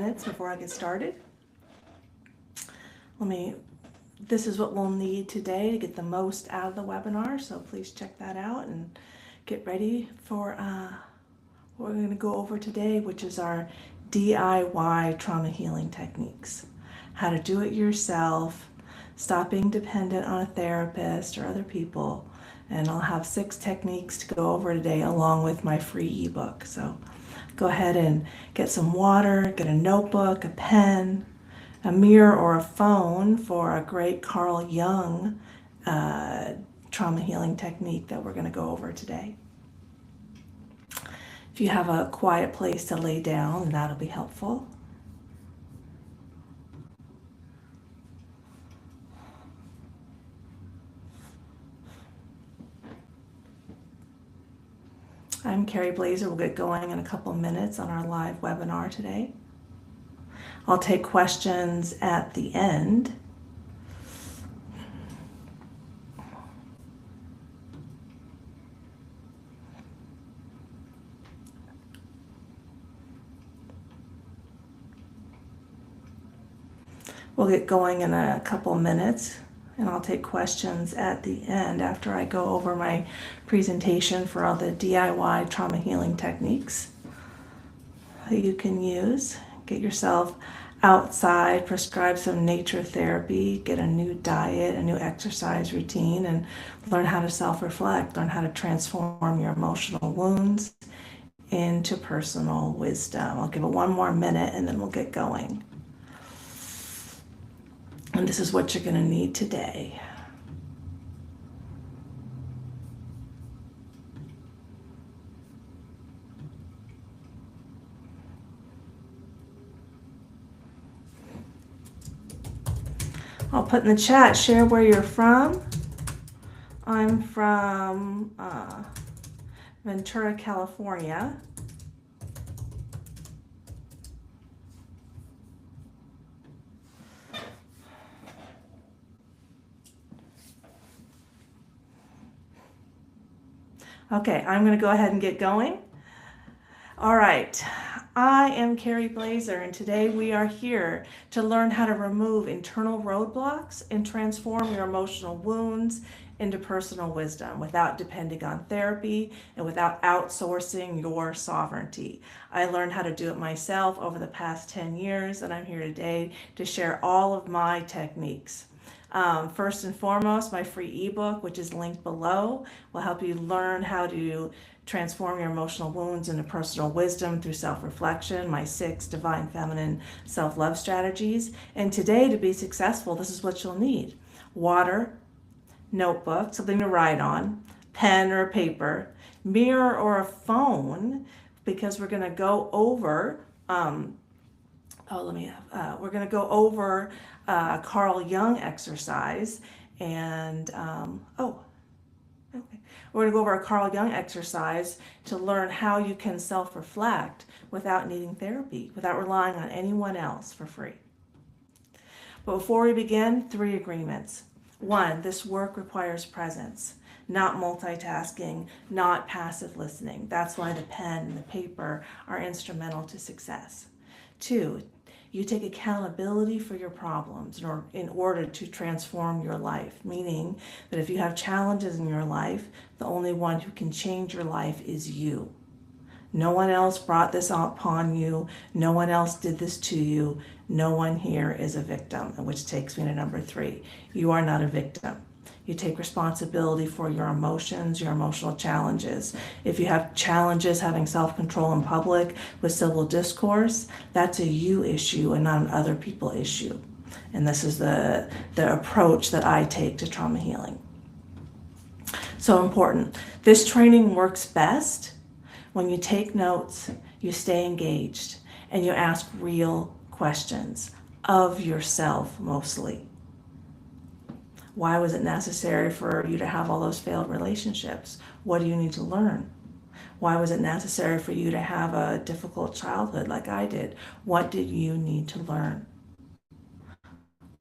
minutes before I get started. This is what we'll need today to get the most out of the webinar, so please check that out and get ready for what we're going to go over today, which is our DIY trauma healing techniques. How to do it yourself, stop being dependent on a therapist or other people, and I'll have 6 techniques to go over today along with my free ebook. So go ahead and get some water, get a notebook, a pen, a mirror or a phone for a great Carl Jung trauma healing technique that we're going to go over today. If you have a quiet place to lay down, that'll be helpful. I'm Carrie Blazer. We'll get going in a couple of minutes on our live webinar today. I'll take questions at the end. We'll get going in a couple of minutes, and I'll take questions at the end after I go over my presentation for all the DIY trauma healing techniques that you can use. Get yourself outside, prescribe some nature therapy, get a new diet, a new exercise routine, and learn how to self-reflect, learn how to transform your emotional wounds into personal wisdom. I'll give it one more minute and then we'll get going. And this is what you're going to need today. I'll put in the chat, share where you're from. I'm from Ventura, California. Okay, I'm going to go ahead and get going. All right, I am Carrie Blazer, and today we are here to learn how to remove internal roadblocks and transform your emotional wounds into personal wisdom without depending on therapy and without outsourcing your sovereignty. I learned how to do it myself over the past 10 years, and I'm here today to share all of my techniques. First and foremost, my free ebook, which is linked below, will help you learn how to transform your emotional wounds into personal wisdom through self-reflection, my 6 divine feminine self-love strategies. And today, to be successful, this is what you'll need: water, notebook, something to write on, pen or paper, mirror or a phone, because we're going to go over we're going to go over a Carl Jung exercise, and we're going to go over a Carl Jung exercise to learn how you can self-reflect without needing therapy, without relying on anyone else, for free. But before we begin, 3 agreements. 1, this work requires presence, not multitasking, not passive listening. That's why the pen and the paper are instrumental to success. 2, you take accountability for your problems in order to transform your life, meaning that if you have challenges in your life, the only one who can change your life is you. No one else brought this upon you. No one else did this to you. No one here is a victim, which takes me to number 3. You are not a victim. You take responsibility for your emotions, your emotional challenges. If you have challenges having self-control in public with civil discourse, that's a you issue and not an other people issue. And this is the approach that I take to trauma healing. So important. This training works best when you take notes, you stay engaged, and you ask real questions of yourself mostly. Why was it necessary for you to have all those failed relationships? What do you need to learn? Why was it necessary for you to have a difficult childhood like I did? What did you need to learn?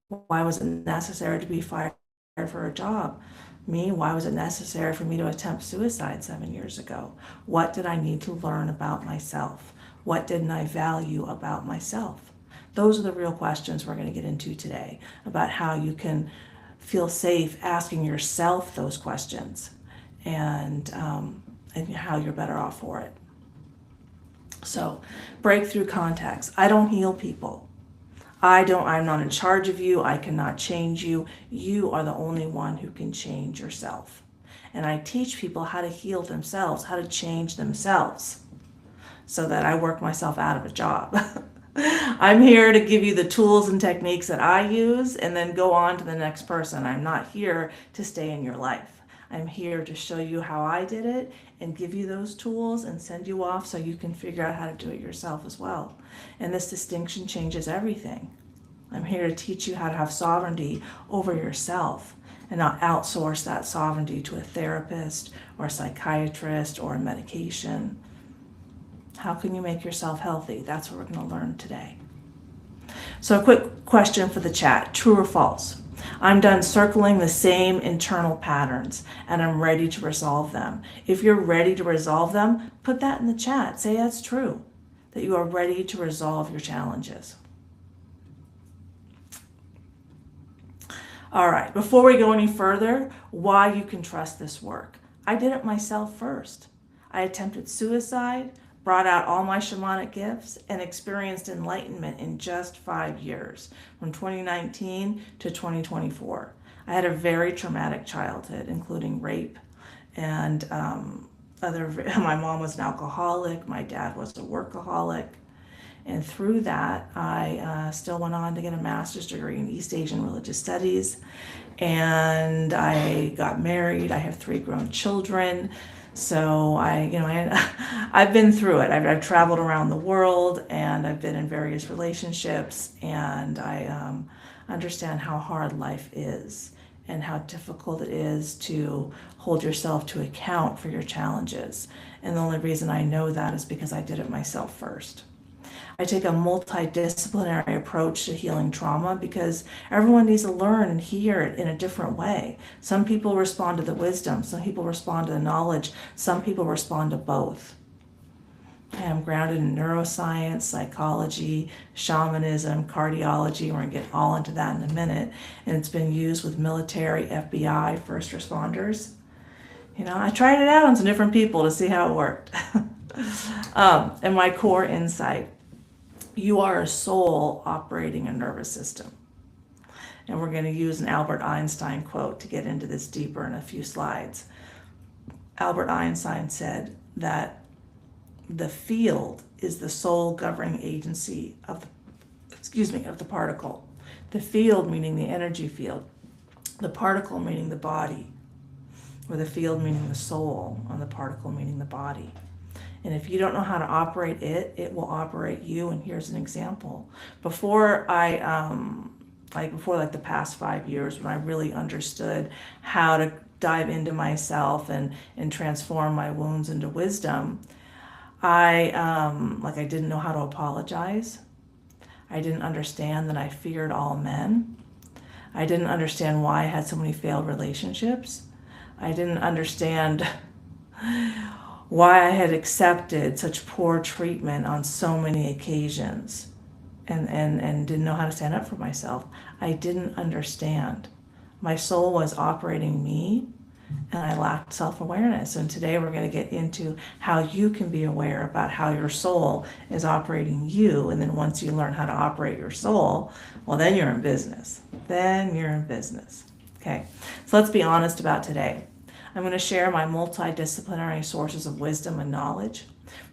Why was it necessary to be fired for a job? Me, why was it necessary for me to attempt suicide 7 years ago? What did I need to learn about myself? What didn't I value about myself? Those are the real questions we're going to get into today, about how you can feel safe asking yourself those questions, and how you're better off for it. So, breakthrough contacts. I don't heal people. I'm not in charge of you. I cannot change you. You are the only one who can change yourself. And I teach people how to heal themselves, how to change themselves, so that I work myself out of a job. I'm here to give you the tools and techniques that I use and then go on to the next person. I'm not here to stay in your life. I'm here to show you how I did it and give you those tools and send you off so you can figure out how to do it yourself as well. And this distinction changes everything. I'm here to teach you how to have sovereignty over yourself and not outsource that sovereignty to a therapist or a psychiatrist or a medication. How can you make yourself healthy? That's what we're going to learn today. So a quick question for the chat. True or false? I'm done circling the same internal patterns and I'm ready to resolve them. If you're ready to resolve them, put that in the chat. Say that's true, that you are ready to resolve your challenges. All right, before we go any further, why you can trust this work. I did it myself first. I attempted suicide, brought out all my shamanic gifts, and experienced enlightenment in just 5 years, from 2019 to 2024. I had a very traumatic childhood, including rape and my mom was an alcoholic, my dad was a workaholic. And through that, I still went on to get a master's degree in East Asian Religious Studies. And I got married. I have 3 grown children. So I've been through it. I've traveled around the world and I've been in various relationships, and I understand how hard life is and how difficult it is to hold yourself to account for your challenges. And the only reason I know that is because I did it myself first. I take a multidisciplinary approach to healing trauma because everyone needs to learn and hear it in a different way. Some people respond to the wisdom, some people respond to the knowledge, some people respond to both. I am grounded in neuroscience, psychology, shamanism, cardiology. We're going to get all into that in a minute. And it's been used with military, FBI, first responders. I tried it out on some different people to see how it worked. And my core insight. You are a soul operating a nervous system. And we're going to use an Albert Einstein quote to get into this deeper in a few slides. Albert Einstein said that the field is the sole governing agency of the particle. The field meaning the energy field, the particle meaning the body, or the field meaning the soul, and the particle meaning the body. And if you don't know how to operate it, it will operate you. And here's an example. Before the past 5 years, when I really understood how to dive into myself and transform my wounds into wisdom, I didn't know how to apologize. I didn't understand that I feared all men. I didn't understand why I had so many failed relationships. I didn't understand why I had accepted such poor treatment on so many occasions and didn't know how to stand up for myself. I didn't understand. My soul was operating me, and I lacked self-awareness. And today we're going to get into how you can be aware about how your soul is operating you. And then once you learn how to operate your soul, well, then you're in business. Okay, so let's be honest about today. I'm going to share my multidisciplinary sources of wisdom and knowledge.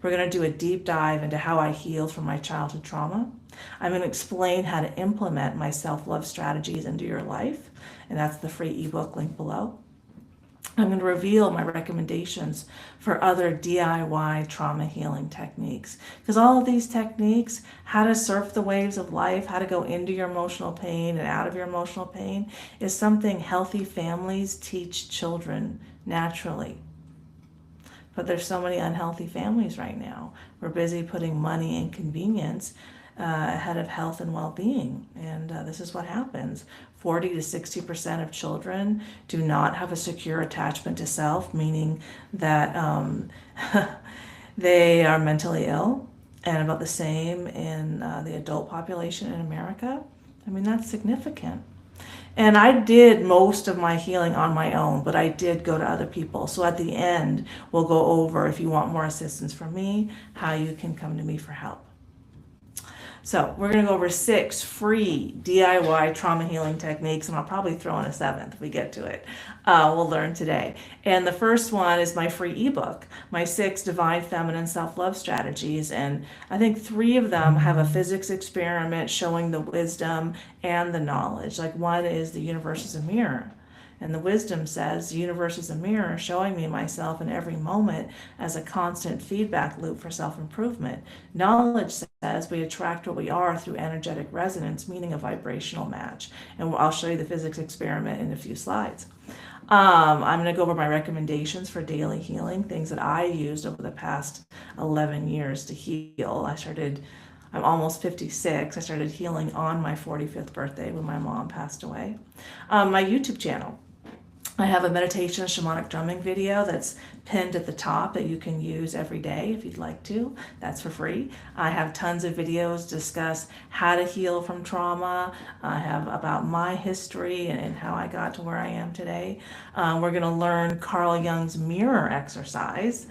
We're going to do a deep dive into how I healed from my childhood trauma. I'm going to explain how to implement my self-love strategies into your life, and that's the free ebook link below. I'm going to reveal my recommendations for other DIY trauma healing techniques, because all of these techniques, how to surf the waves of life, how to go into your emotional pain and out of your emotional pain, is something healthy families teach children naturally. But there's so many unhealthy families right now. We're busy putting money and convenience ahead of health and well-being. And this is what happens. 40 to 60% of children do not have a secure attachment to self, meaning that they are mentally ill. and about the same in the adult population in America. I mean, that's significant. And I did most of my healing on my own, but I did go to other people. So at the end, we'll go over, if you want more assistance from me, how you can come to me for help. So we're going to go over 6 free DIY trauma healing techniques, and I'll probably throw in a 7th if we get to it. We'll learn today. And the first one is my free ebook, my 6 Divine Feminine Self-Love Strategies. And I think 3 of them have a physics experiment showing the wisdom and the knowledge. Like one is the universe is a mirror. And the wisdom says, the universe is a mirror showing me myself in every moment as a constant feedback loop for self-improvement. Knowledge says we attract what we are through energetic resonance, meaning a vibrational match. And I'll show you the physics experiment in a few slides. I'm going to go over my recommendations for daily healing, things that I used over the past 11 years to heal. I'm almost 56. I started healing on my 45th birthday when my mom passed away. My YouTube channel. I have a meditation shamanic drumming video that's pinned at the top that you can use every day if you'd like to. That's for free. I have tons of videos discuss how to heal from trauma. I have about my history and how I got to where I am today. We're going to learn Carl Jung's mirror exercise,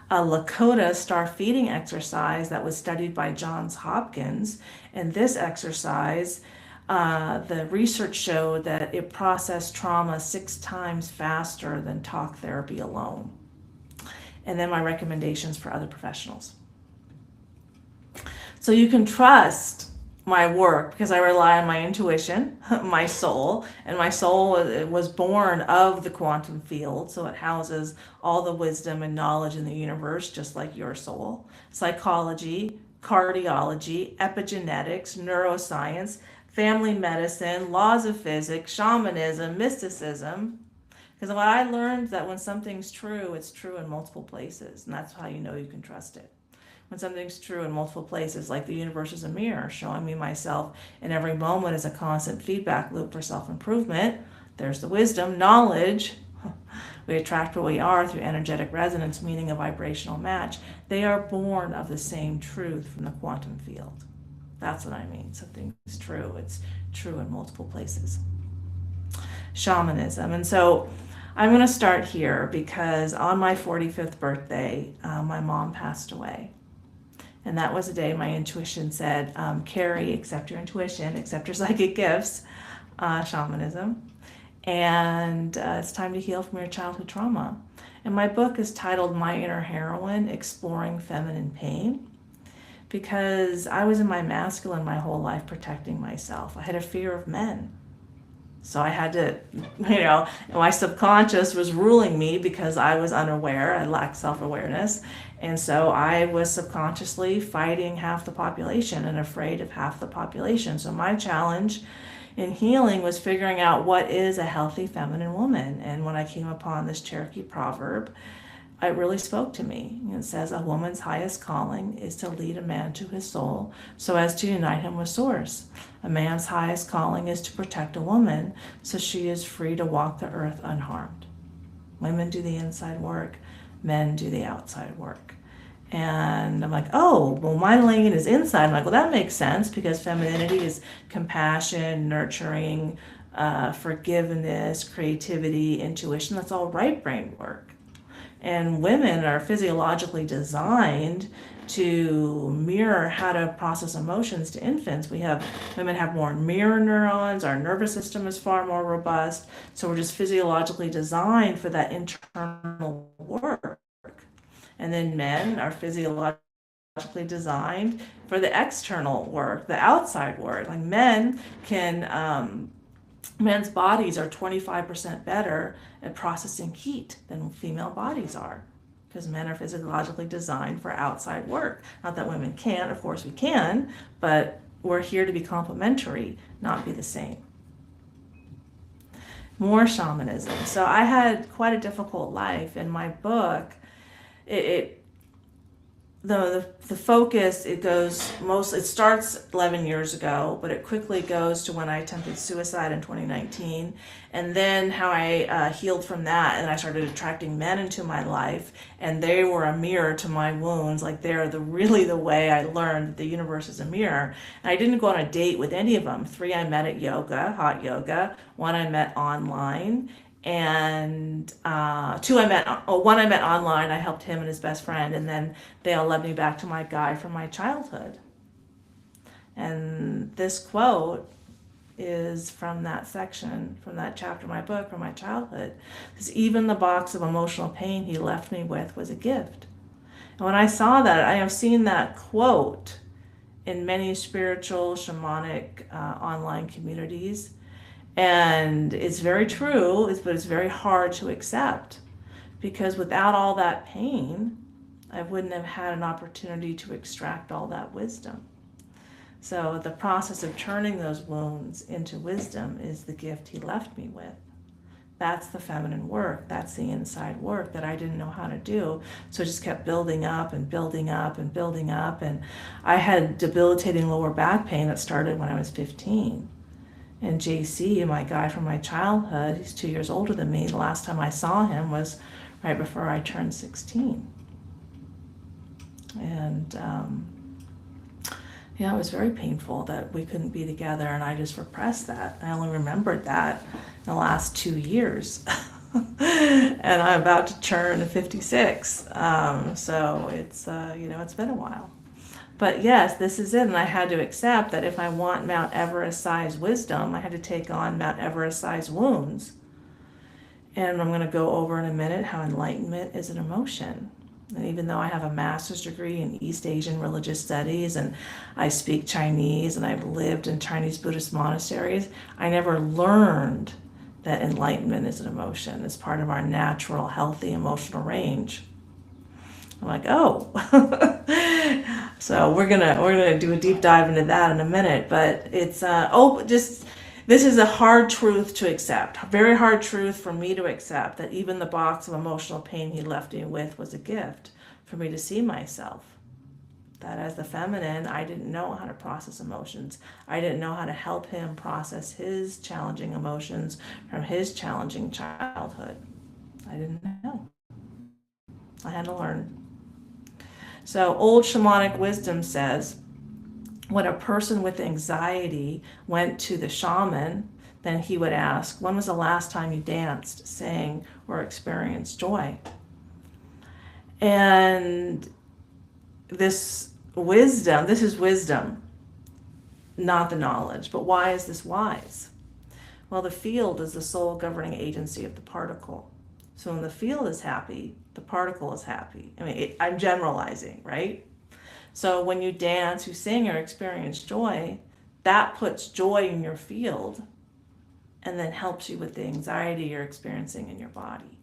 a Lakota star feeding exercise that was studied by Johns Hopkins. And this exercise, the research showed that it processed trauma 6 times faster than talk therapy alone. And then my recommendations for other professionals. So you can trust my work because I rely on my intuition, my soul, and my soul was born of the quantum field, so it houses all the wisdom and knowledge in the universe, just like your soul. Psychology, cardiology, epigenetics, neuroscience, family medicine, laws of physics, shamanism, mysticism. Because what I learned that when something's true, it's true in multiple places, and that's how you know you can trust it. When something's true in multiple places, like the universe is a mirror, showing me myself in every moment as a constant feedback loop for self-improvement, there's the wisdom, knowledge. We attract what we are through energetic resonance, meaning a vibrational match. They are born of the same truth from the quantum field. That's what I mean. Something is true. It's true in multiple places. Shamanism. And so I'm going to start here because on my 45th birthday, my mom passed away. And that was the day my intuition said, Carrie, accept your intuition, accept your psychic gifts, shamanism. And it's time to heal from your childhood trauma. And my book is titled My Inner Heroine, Exploring Feminine Pain. Because I was in my masculine my whole life protecting myself. I had a fear of men. So I had to, my subconscious was ruling me because I was unaware. I lacked self-awareness. And so I was subconsciously fighting half the population and afraid of half the population. So my challenge in healing was figuring out what is a healthy feminine woman. And when I came upon this Cherokee proverb, it really spoke to me. It says, a woman's highest calling is to lead a man to his soul so as to unite him with source. A man's highest calling is to protect a woman so she is free to walk the earth unharmed. Women do the inside work, men do the outside work. And I'm like, oh, well, my lane is inside. I'm like, well, that makes sense because femininity is compassion, nurturing, forgiveness, creativity, intuition. That's all right brain work. And women are physiologically designed to mirror how to process emotions to infants. Women have more mirror neurons. Our nervous system is far more robust. So we're just physiologically designed for that internal work. And then men are physiologically designed for the external work, the outside work. Like men's bodies are 25% better at processing heat than female bodies are because men are physiologically designed for outside work. Not that women can't, of course we can, but we're here to be complementary, not be the same. More shamanism. So I had quite a difficult life. In my book, the focus, it starts 11 years ago, but it quickly goes to when I attempted suicide in 2019, and then how I healed from that, and I started attracting men into my life, and they were a mirror to my wounds. Like, they're really the way I learned that the universe is a mirror. And I didn't go on a date with any of them. 3 I met at yoga, hot yoga. 1 I met online, and 1 I met online. I helped him and his best friend, and then they all led me back to my guy from my childhood. And this quote is from that section, from that chapter of my book, from my childhood. Because even the box of emotional pain he left me with was a gift. And when I saw that, I have seen that quote in many spiritual, shamanic online communities. And it's very true, but it's very hard to accept, because without all that pain, I wouldn't have had an opportunity to extract all that wisdom. So the process of turning those wounds into wisdom is the gift he left me with. That's the feminine work. That's the inside work that I didn't know how to do. So it just kept building up and building up and building up. And I had debilitating lower back pain that started when I was 15. And JC, my guy from my childhood, he's 2 years older than me. The last time I saw him was right before I turned 16. And yeah, it was very painful that we couldn't be together, and I just repressed that. I only remembered that in the last 2 years. And I'm about to turn 56. So it's, it's been a while. But yes, this is it. And I had to accept that if I want Mount Everest-sized wisdom, I had to take on Mount Everest-sized wounds. And I'm going to go over in a minute how enlightenment is an emotion. And even though I have a master's degree in East Asian religious studies, and I speak Chinese, and I've lived in Chinese Buddhist monasteries, I never learned that enlightenment is an emotion. It's part of our natural, healthy emotional range. I'm like, oh. So we're gonna do a deep dive into that in a minute. But it's this is a hard truth to accept. Very hard truth for me to accept, that even the box of emotional pain he left me with was a gift for me to see myself. That as the feminine, I didn't know how to process emotions. I didn't know how to help him process his challenging emotions from his challenging childhood. I didn't know. I had to learn. So old shamanic wisdom says, when a person with anxiety went to the shaman, then he would ask, when was the last time you danced, sang, or experienced joy? And this is wisdom, not the knowledge. But why is this wise? Well, the field is the sole governing agency of the particle. So when the field is happy, the particle is happy. I mean, I'm generalizing, right? So when you dance, you sing, or experience joy, that puts joy in your field and then helps you with the anxiety you're experiencing in your body.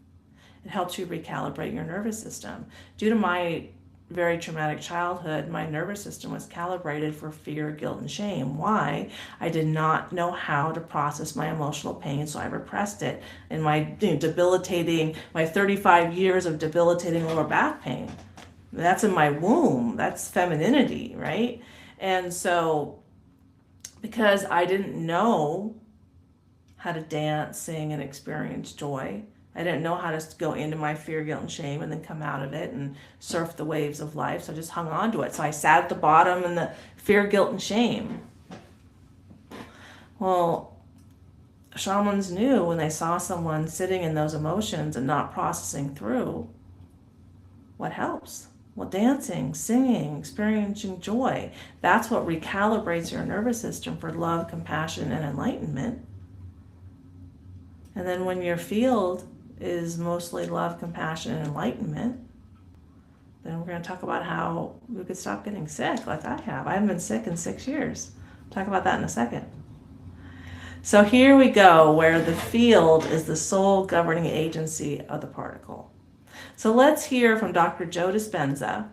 It helps you recalibrate your nervous system. Due to my very traumatic childhood, my nervous system was calibrated for fear, guilt, and shame. Why? I did not know how to process my emotional pain, so I repressed it. And my 35 years of debilitating lower back pain, that's in my womb. That's femininity, right? And so because I didn't know how to dance, sing, and experience joy, I didn't know how to go into my fear, guilt, and shame and then come out of it and surf the waves of life. So I just hung on to it. So I sat at the bottom in the fear, guilt, and shame. Well, shamans knew when they saw someone sitting in those emotions and not processing through, what helps? Well, dancing, singing, experiencing joy. That's what recalibrates your nervous system for love, compassion, and enlightenment. And then when your field is mostly love, compassion, and enlightenment, then we're going to talk about how we could stop getting sick like I have. I haven't been sick in 6 years. I'll talk about that in a second. So here we go, where the field is the sole governing agency of the particle. So let's hear from Dr. Joe Dispenza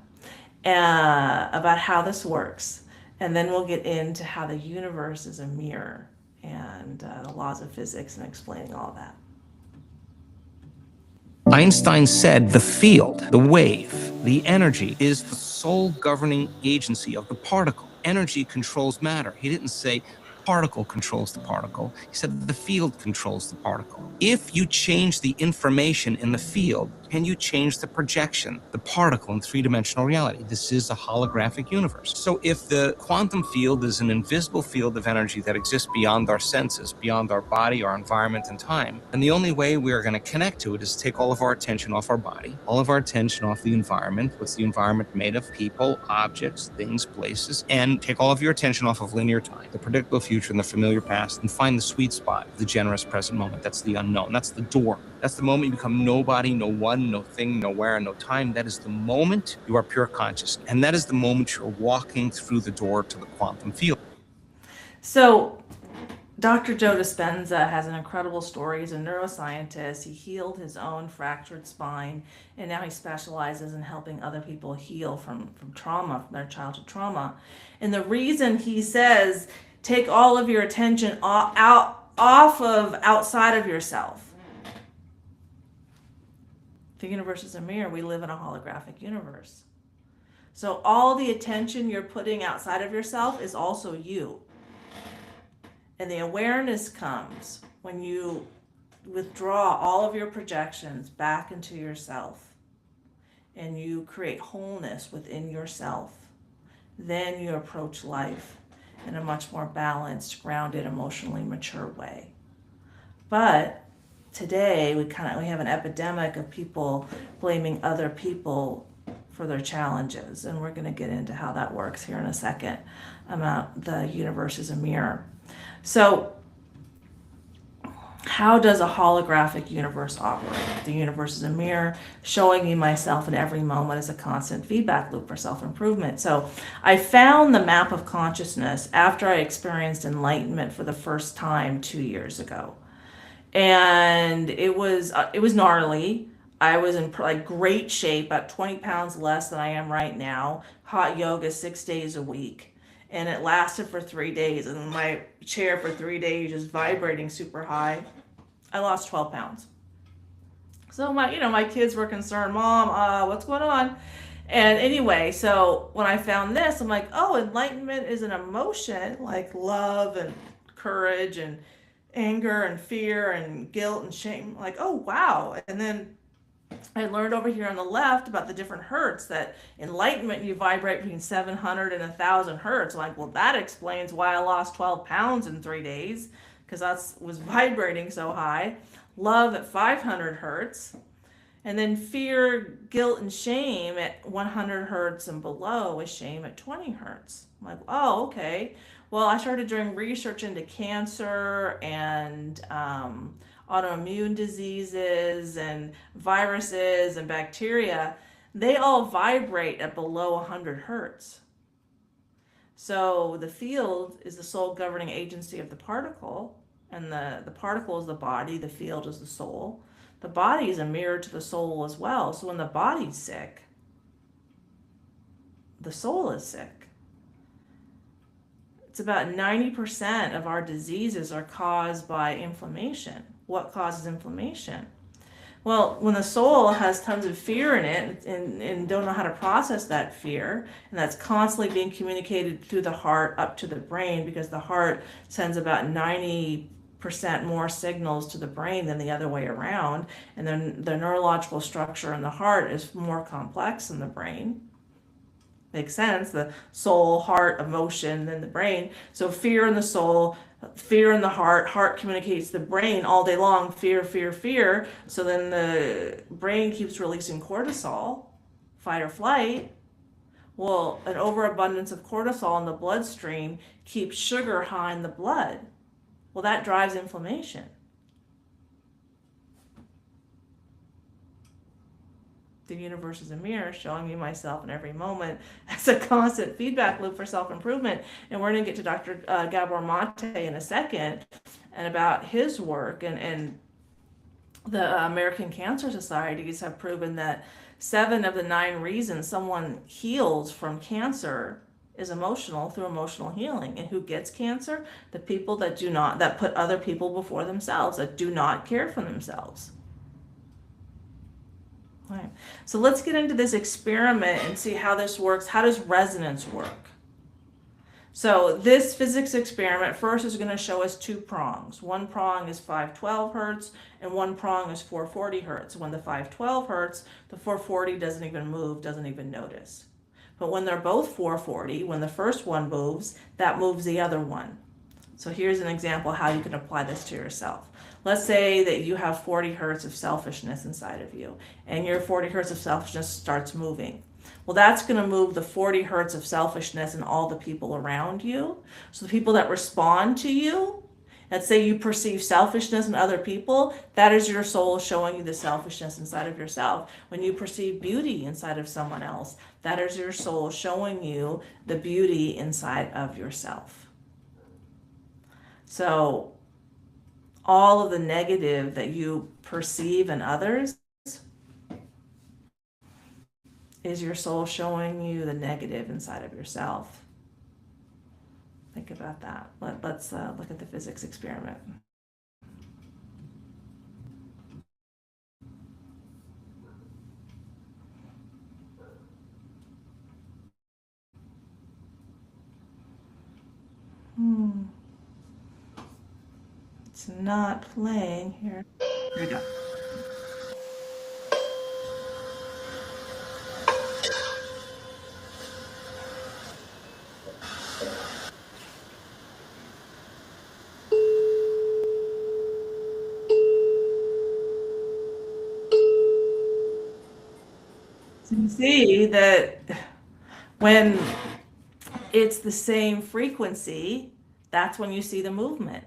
about how this works. And then we'll get into how the universe is a mirror and the laws of physics and explaining all that. Einstein said the field, the wave, the energy is the sole governing agency of the particle. Energy controls matter. He didn't say particle controls the particle. He said the field controls the particle. If you change the information in the field, can you change the projection, the particle in three-dimensional reality? This is a holographic universe. So if the quantum field is an invisible field of energy that exists beyond our senses, beyond our body, our environment, and time, and the only way we are going to connect to it is take all of our attention off our body, all of our attention off the environment. What's the environment made of? People, objects, things, places, and take all of your attention off of linear time, the predictable future and the familiar past, and find the sweet spot, the generous present moment. That's the unknown. That's the door. That's the moment you become nobody, no one, no thing, nowhere, no time. That is the moment you are pure consciousness. And that is the moment you're walking through the door to the quantum field. So Dr. Joe Dispenza has an incredible story. He's a neuroscientist. He healed his own fractured spine, and now he specializes in helping other people heal from trauma, from their childhood trauma. And the reason he says, take all of your attention off of outside of yourself. The universe is a mirror. We live in a holographic universe. So all the attention you're putting outside of yourself is also you. And the awareness comes when you withdraw all of your projections back into yourself and you create wholeness within yourself. Then you approach life in a much more balanced, grounded, emotionally mature way. But today we have an epidemic of people blaming other people for their challenges, and we're going to get into how that works here in a second about the universe as a mirror. So how does a holographic universe operate? The universe is a mirror showing me myself in every moment as a constant feedback loop for self-improvement. So I found the map of consciousness after I experienced enlightenment for the first time 2 years ago. And it was gnarly. I was in great shape, about 20 pounds less than I am right now. Hot yoga 6 days a week. And it lasted for 3 days. And my chair for 3 days is vibrating super high. I lost 12 pounds. So my kids were concerned, Mom, what's going on? And anyway, so when I found this, I'm like, oh, enlightenment is an emotion like love and courage and anger and fear and guilt and shame. Like, oh, wow. And then I learned over here on the left about the different hertz, that enlightenment, you vibrate between 700 and 1,000 hertz. I'm like, well, that explains why I lost 12 pounds in 3 days, because I was vibrating so high. Love at 500 hertz. And then fear, guilt, and shame at 100 hertz and below, with shame at 20 hertz. I'm like, oh, okay. Well, I started doing research into cancer and autoimmune diseases and viruses and bacteria. They all vibrate at below 100 hertz. So the field is the sole governing agency of the particle, and the particle is the body, the field is the soul. The body is a mirror to the soul as well. So when the body's sick, the soul is sick. It's about 90% of our diseases are caused by inflammation. What causes inflammation? Well, when the soul has tons of fear in it and don't know how to process that fear, and that's constantly being communicated through the heart up to the brain, because the heart sends about 90% more signals to the brain than the other way around, and then the neurological structure in the heart is more complex than the brain. Makes sense, the soul, heart, emotion, then the brain. So fear in the soul, fear in the heart communicates to the brain all day long, fear, fear, fear. So then the brain keeps releasing cortisol, fight or flight. Well, an overabundance of cortisol in the bloodstream keeps sugar high in the blood. Well, that drives inflammation. The universe is a mirror showing me myself in every moment as a constant feedback loop for self-improvement. And we're going to get to Dr. Gabor Mate in a second and about his work. And the American Cancer Societies have proven that 7 of the 9 reasons someone heals from cancer is emotional, through emotional healing. And who gets cancer? The people that put other people before themselves, that do not care for themselves. Right. So let's get into this experiment and see how this works. How does resonance work? So this physics experiment first is going to show us two prongs. One prong is 512 hertz and one prong is 440 hertz. When the 512 hertz, the 440 doesn't even move, doesn't even notice. But when they're both 440, when the first one moves, that moves the other one. So here's an example how you can apply this to yourself. Let's say that you have 40 hertz of selfishness inside of you, and your 40 hertz of selfishness starts moving. Well, that's going to move the 40 hertz of selfishness and all the people around you. So the people that respond to you, let's say you perceive selfishness in other people, that is your soul showing you the selfishness inside of yourself. When you perceive beauty inside of someone else, that is your soul showing you the beauty inside of yourself. So all of the negative that you perceive in others is your soul showing you the negative inside of yourself. Think about that. Let's look at the physics experiment. It's not playing here. Here we go. So you see that when it's the same frequency, that's when you see the movement.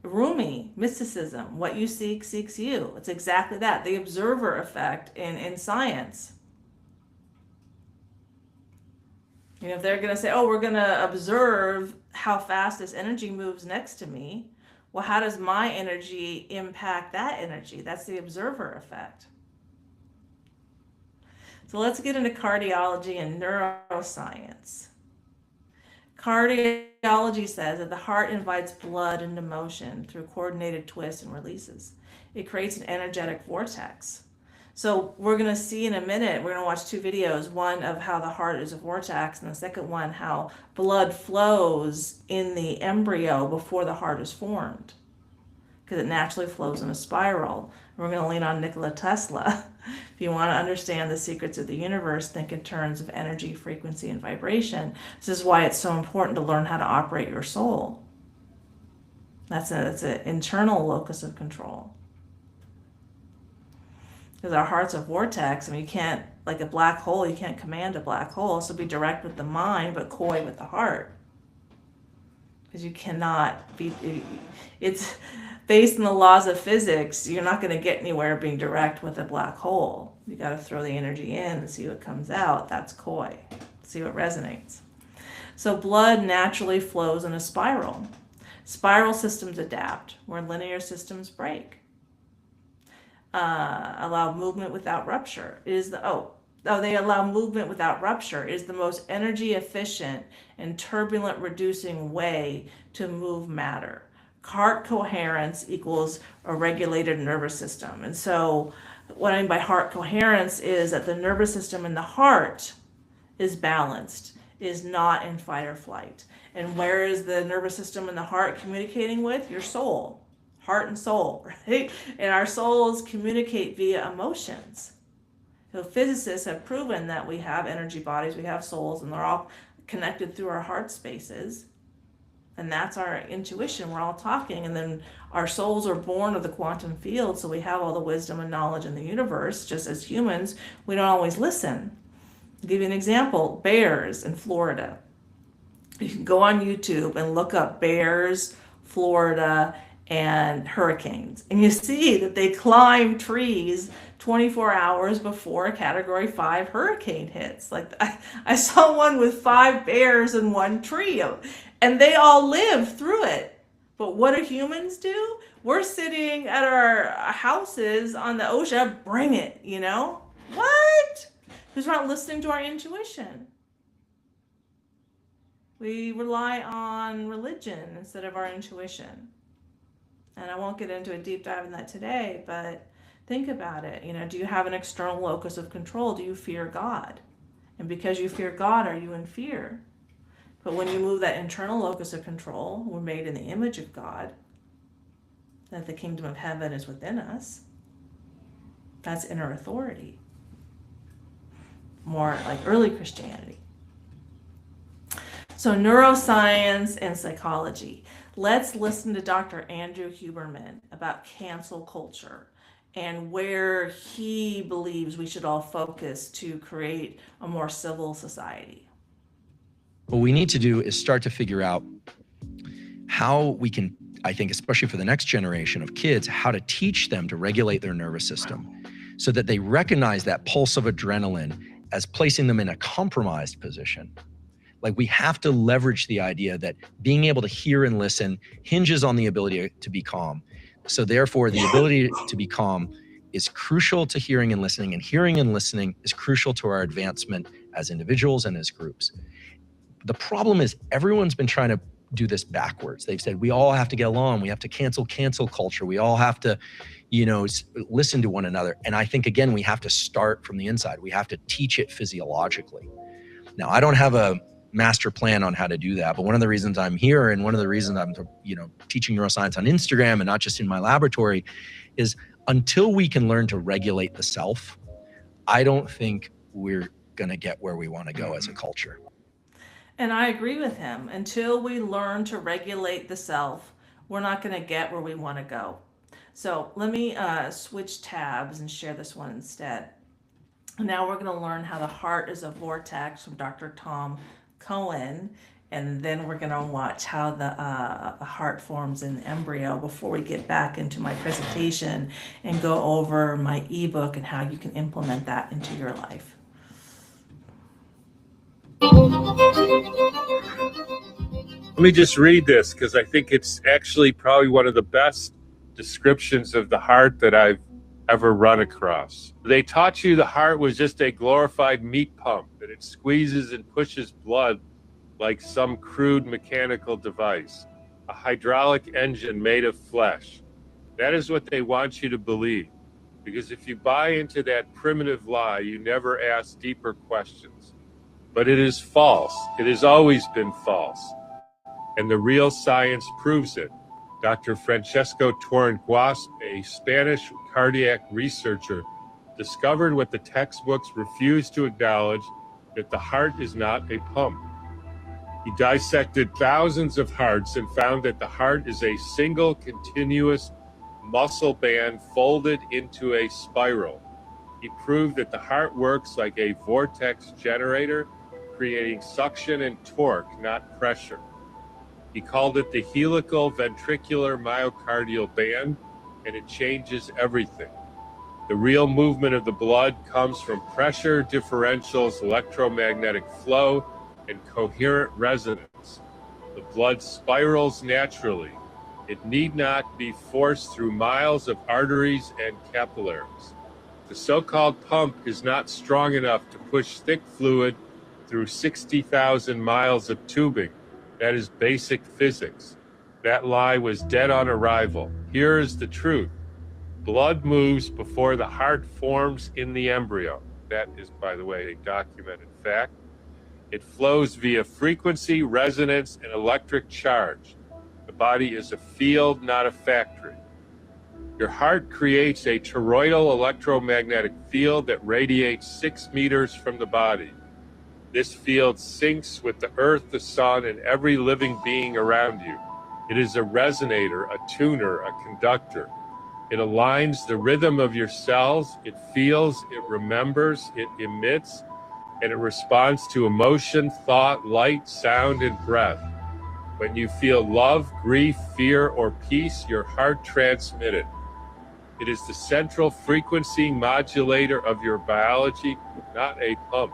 Rumi, mysticism, what you seek seeks you. It's exactly that, the observer effect in science. You know, if they're going to say, oh, we're going to observe how fast this energy moves next to me, well, how does my energy impact that energy? That's the observer effect. So let's get into cardiology and neuroscience. Cardiology says that the heart invites blood into motion through coordinated twists and releases. It creates an energetic vortex. So we're going to see in a minute, we're going to watch two videos, one of how the heart is a vortex, and the second one how blood flows in the embryo before the heart is formed, because it naturally flows in a spiral. We're going to lean on Nikola Tesla. If you want to understand the secrets of the universe, think in terms of energy, frequency, and vibration. This is why it's so important to learn how to operate your soul. That's an internal locus of control. Because our heart's a vortex, and you can't, like a black hole, you can't command a black hole. So be direct with the mind, but coy with the heart. Because you cannot be, it's based on the laws of physics. You're not going to get anywhere being direct with a black hole. You got to throw the energy in and see what comes out. That's coy. See what resonates. So blood naturally flows in a spiral. Spiral systems adapt where linear systems break. Allow movement without rupture. They allow movement without rupture. It is the most energy efficient and turbulent reducing way to move matter. Heart coherence equals a regulated nervous system. And so what I mean by heart coherence is that the nervous system in the heart is balanced, is not in fight or flight. And where is the nervous system in the heart communicating with? Your soul. Heart and soul, right? And our souls communicate via emotions. So physicists have proven that we have energy bodies, we have souls, and they're all connected through our heart spaces. And that's our intuition. We're all talking, and then our souls are born of the quantum field, so we have all the wisdom and knowledge in the universe. Just as humans, we don't always listen. I'll give you an example. Bears in Florida. You can go on YouTube and look up bears, Florida, and hurricanes, and you see that they climb trees 24 hours before a category 5 hurricane hits. Like I saw one with 5 bears in one tree, and they all live through it. But what do humans do? We're sitting at our houses on the ocean. Bring it, you know? What? Because we're not listening to our intuition. We rely on religion instead of our intuition. And I won't get into a deep dive in that today, but Think about it. Do you have an external locus of control? Do you fear God? And because you fear God, are you in fear? But when you move that internal locus of control, we're made in the image of God, that the kingdom of heaven is within us. That's inner authority. More like early Christianity. So neuroscience and psychology. Let's listen to Dr. Andrew Huberman about cancel culture and where he believes we should all focus to create a more civil society. What we need to do is start to figure out how we can, I think, especially for the next generation of kids, how to teach them to regulate their nervous system so that they recognize that pulse of adrenaline as placing them in a compromised position. Like, we have to leverage the idea that being able to hear and listen hinges on the ability to be calm. So therefore, the ability to be calm is crucial to hearing and hearing and listening is crucial to our advancement as individuals and as groups. The problem is everyone's been trying to do this backwards. They've said we all have to get along. We have to cancel culture. We all have to, listen to one another. And I think, again, we have to start from the inside. We have to teach it physiologically. Now, I don't have a master plan on how to do that, but one of the reasons I'm here and one of the reasons I'm, teaching neuroscience on Instagram and not just in my laboratory is until we can learn to regulate the self, I don't think we're going to get where we want to go as a culture. And I agree with him. Until we learn to regulate the self, we're not going to get where we want to go. So let me switch tabs and share this one instead. Now we're going to learn how the heart is a vortex from Dr. Tom Cohen. And then we're going to watch how the heart forms in the embryo before we get back into my presentation and go over my ebook and how you can implement that into your life. Let me just read this because I think it's actually probably one of the best descriptions of the heart that I've ever run across. They taught you the heart was just a glorified meat pump, that it squeezes and pushes blood like some crude mechanical device, a hydraulic engine made of flesh. That is what they want you to believe, because if you buy into that primitive lie, you never ask deeper questions. But it is false. It has always been false. And the real science proves it. Dr. Francesco Torrenquas, a Spanish cardiac researcher, discovered what the textbooks refuse to acknowledge, that the heart is not a pump. He dissected thousands of hearts and found that the heart is a single continuous muscle band folded into a spiral. He proved that the heart works like a vortex generator, creating suction and torque, not pressure. He called it the helical ventricular myocardial band, and it changes everything. The real movement of the blood comes from pressure differentials, electromagnetic flow, and coherent resonance. The blood spirals naturally. It need not be forced through miles of arteries and capillaries. The so-called pump is not strong enough to push thick fluid through 60,000 miles of tubing. That is basic physics. That lie was dead on arrival. Here is the truth. Blood moves before the heart forms in the embryo. That is, by the way, a documented fact. It flows via frequency, resonance, and electric charge. The body is a field, not a factory. Your heart creates a toroidal electromagnetic field that radiates 6 meters from the body. This field syncs with the earth, the sun, and every living being around you. It is a resonator, a tuner, a conductor. It aligns the rhythm of your cells. It feels, it remembers, it emits, and it responds to emotion, thought, light, sound, and breath. When you feel love, grief, fear, or peace, your heart transmits it. It is the central frequency modulator of your biology, not a pump.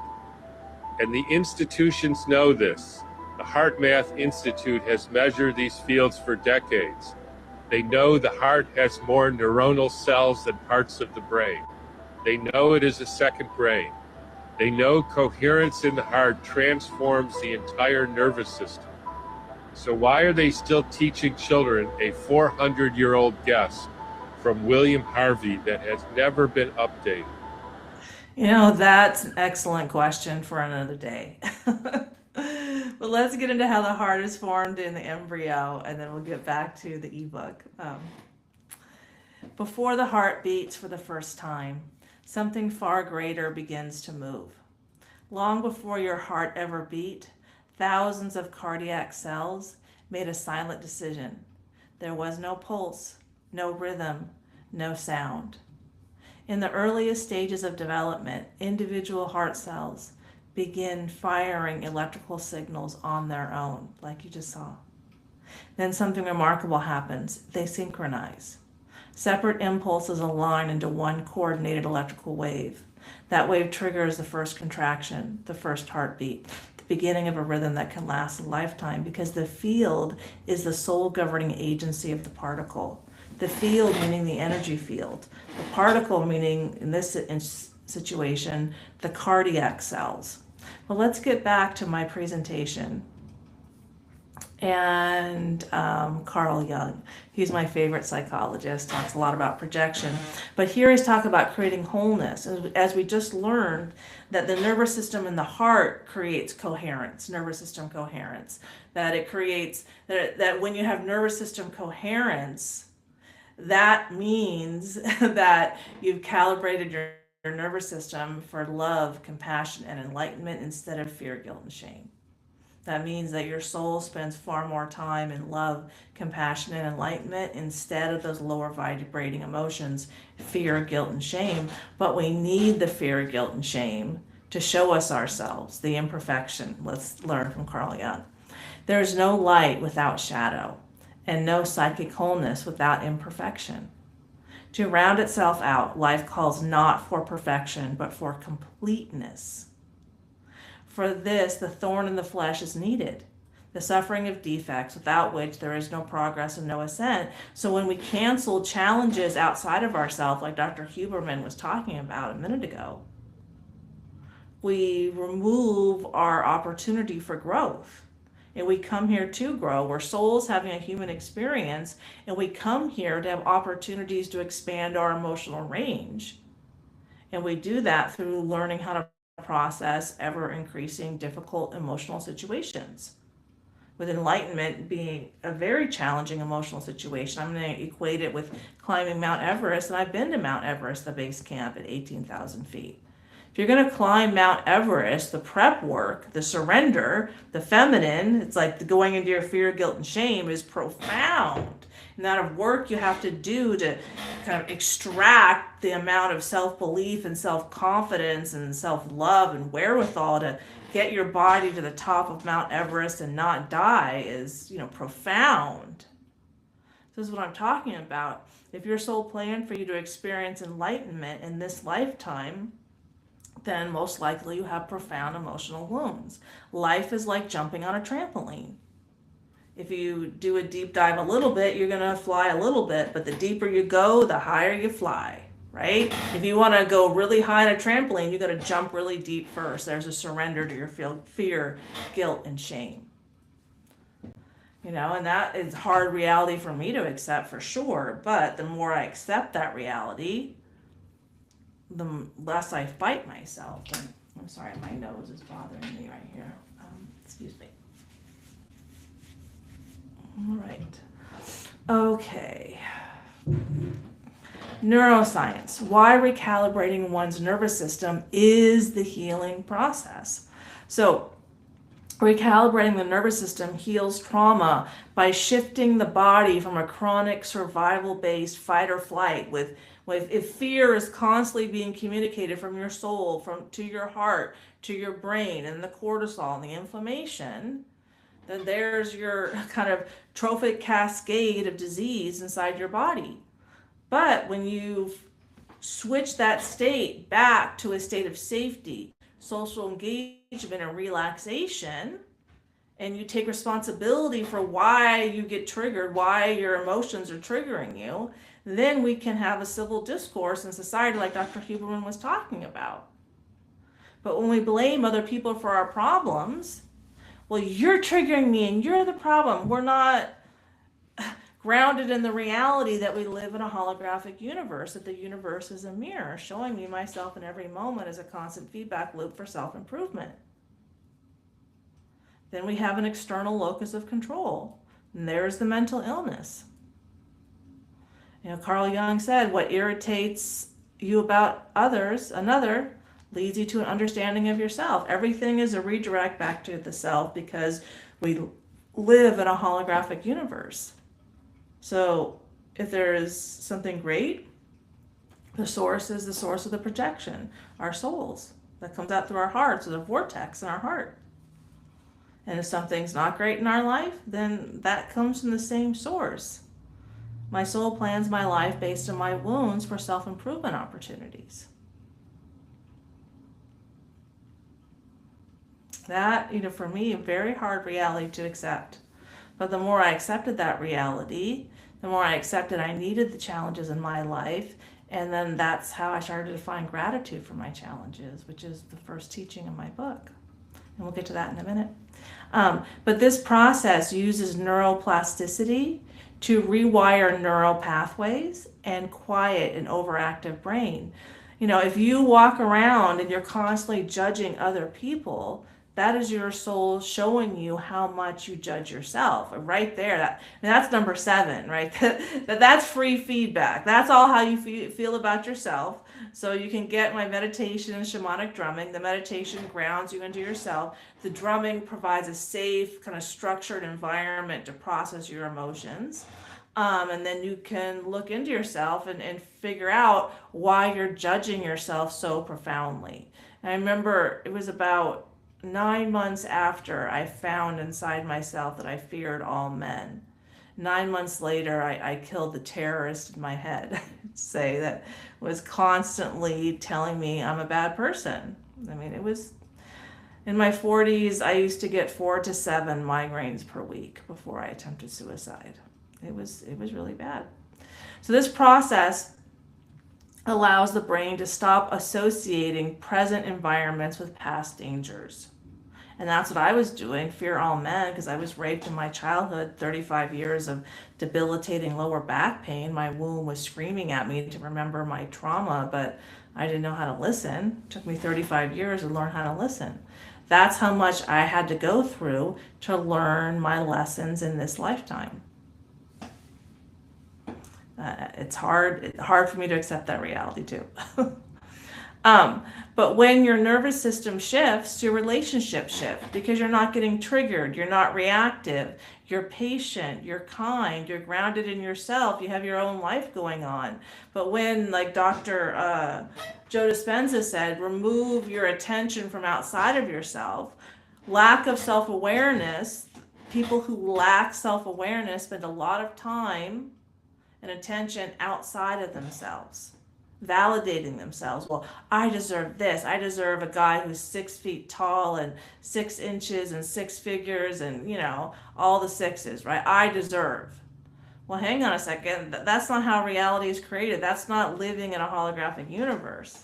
And the institutions know this. The HeartMath Institute has measured these fields for decades. They know the heart has more neuronal cells than parts of the brain. They know it is a second brain. They know coherence in the heart transforms the entire nervous system. So why are they still teaching children a 400-year-old guess from William Harvey that has never been updated? You know, that's an excellent question for another day. But let's get into how the heart is formed in the embryo, and then we'll get back to the ebook. Before the heart beats for the first time, something far greater begins to move. Long before your heart ever beat, thousands of cardiac cells made a silent decision. There was no pulse, no rhythm, no sound. In the earliest stages of development, individual heart cells begin firing electrical signals on their own, like you just saw. Then something remarkable happens. They synchronize. Separate impulses align into one coordinated electrical wave. That wave triggers the first contraction, the first heartbeat, the beginning of a rhythm that can last a lifetime, because the field is the sole governing agency of the particle. The field meaning the energy field. The particle meaning, in this situation, the cardiac cells. Well, let's get back to my presentation. And Carl Jung, he's my favorite psychologist, talks a lot about projection. But here he's talking about creating wholeness. As we just learned, that the nervous system in the heart creates coherence, nervous system coherence. That it creates, that when you have nervous system coherence, that means that you've calibrated your nervous system for love, compassion, and enlightenment instead of fear, guilt, and shame. That means that your soul spends far more time in love, compassion, and enlightenment instead of those lower vibrating emotions, fear, guilt, and shame. But we need the fear, guilt, and shame to show us ourselves, the imperfection. Let's learn from Carl Jung. There is no light without shadow, and no psychic wholeness without imperfection. To round itself out, life calls not for perfection, but for completeness. For this, the thorn in the flesh is needed, the suffering of defects, without which there is no progress and no ascent. So when we cancel challenges outside of ourselves, like Dr. Huberman was talking about a minute ago, we remove our opportunity for growth. And we come here to grow. We're souls having a human experience, and we come here to have opportunities to expand our emotional range. And we do that through learning how to process ever increasing difficult emotional situations, with enlightenment being a very challenging emotional situation. I'm going to equate it with climbing Mount Everest, and I've been to Mount Everest, the base camp at 18,000 feet. If you're going to climb Mount Everest, the prep work, the surrender, the feminine, it's like going into your fear, guilt, and shame is profound. And that of work you have to do to kind of extract the amount of self-belief and self-confidence and self-love and wherewithal to get your body to the top of Mount Everest and not die is, profound. This is what I'm talking about. If your soul planned for you to experience enlightenment in this lifetime, then most likely you have profound emotional wounds. Life is like jumping on a trampoline. If you do a deep dive a little bit, you're going to fly a little bit, but the deeper you go, the higher you fly, right? If you want to go really high on a trampoline, you got to jump really deep first. There's a surrender to your fear, guilt, and shame. And that is hard reality for me to accept for sure, but the more I accept that reality, the less I fight myself. And I'm sorry, my nose is bothering me right here. Excuse me. All right. Okay. Neuroscience. Why recalibrating one's nervous system is the healing process. So, recalibrating the nervous system heals trauma by shifting the body from a chronic survival-based fight or flight if fear is constantly being communicated from your soul to your heart, to your brain, and the cortisol and the inflammation, then there's your kind of trophic cascade of disease inside your body. But when you switch that state back to a state of safety, social engagement, and relaxation, and you take responsibility for why you get triggered, why your emotions are triggering you, then we can have a civil discourse in society like Dr. Huberman was talking about. But when we blame other people for our problems, well, you're triggering me and you're the problem. grounded in the reality that we live in a holographic universe, that the universe is a mirror showing me myself in every moment as a constant feedback loop for self-improvement. Then we have an external locus of control, and there's the mental illness. Carl Jung said, what irritates you about another, leads you to an understanding of yourself. Everything is a redirect back to the self because we live in a holographic universe. So if there is something great, the source is the source of the projection, our souls, that comes out through our hearts, or the vortex in our heart. And if something's not great in our life, then that comes from the same source. My soul plans my life based on my wounds for self-improvement opportunities. That, for me, a very hard reality to accept. But the more I accepted that reality, the more I accepted I needed the challenges in my life. And then that's how I started to find gratitude for my challenges, which is the first teaching in my book. And we'll get to that in a minute. But this process uses neuroplasticity to rewire neural pathways and quiet an overactive brain. If you walk around and you're constantly judging other people, that is your soul showing you how much you judge yourself. Right there, that's number 7, right? That's free feedback. That's all how you feel about yourself. So you can get my meditation and shamanic drumming. The meditation grounds you into yourself. The drumming provides a safe, kind of structured environment to process your emotions. And then you can look into yourself and figure out why you're judging yourself so profoundly. And I remember it was about 9 months after I found inside myself that I feared all men. 9 months later, I killed the terrorist in my head, say, that was constantly telling me I'm a bad person. It was in my 40s, I used to get 4 to 7 migraines per week before I attempted suicide. It was really bad. So this process allows the brain to stop associating present environments with past dangers. And that's what I was doing, fear all men, because I was raped in my childhood, 35 years of debilitating lower back pain. My womb was screaming at me to remember my trauma, but I didn't know how to listen. It took me 35 years to learn how to listen. That's how much I had to go through to learn my lessons in this lifetime. It's hard for me to accept that reality too. But when your nervous system shifts, your relationship shifts because you're not getting triggered, you're not reactive, you're patient, you're kind, you're grounded in yourself, you have your own life going on. But when, like Dr. Joe Dispenza said, remove your attention from outside of yourself, lack of self-awareness, people who lack self-awareness spend a lot of time and attention outside of themselves, validating themselves. Well, I deserve this. I deserve a guy who's 6 feet tall and 6 inches and 6 figures and, all the 6s, right? I deserve. Well, hang on a second. That's not how reality is created. That's not living in a holographic universe.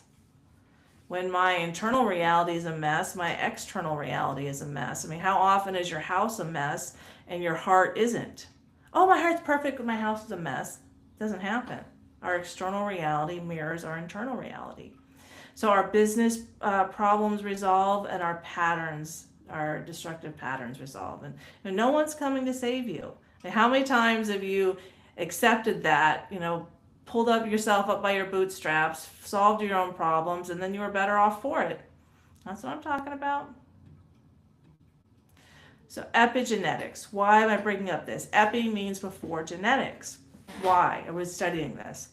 When my internal reality is a mess, my external reality is a mess. How often is your house a mess and your heart isn't? Oh, my heart's perfect, but my house is a mess. It doesn't happen. Our external reality mirrors our internal reality. So our business problems resolve and our patterns, our destructive patterns resolve. And no one's coming to save you. How many times have you accepted that, pulled yourself up by your bootstraps, solved your own problems, and then you were better off for it? That's what I'm talking about. So epigenetics. Why am I bringing up this? Epi means before genetics. Why? I was studying this.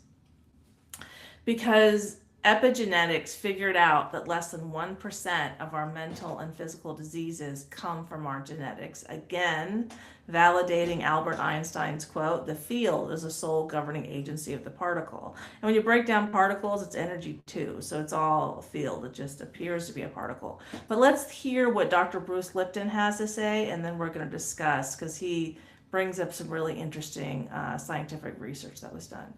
Because epigenetics figured out that less than 1% of our mental and physical diseases come from our genetics. Again, validating Albert Einstein's quote, the field is a sole governing agency of the particle. And when you break down particles, it's energy too. So it's all a field. It just appears to be a particle. But let's hear what Dr. Bruce Lipton has to say, and then we're going to discuss, because he brings up some really interesting scientific research that was done.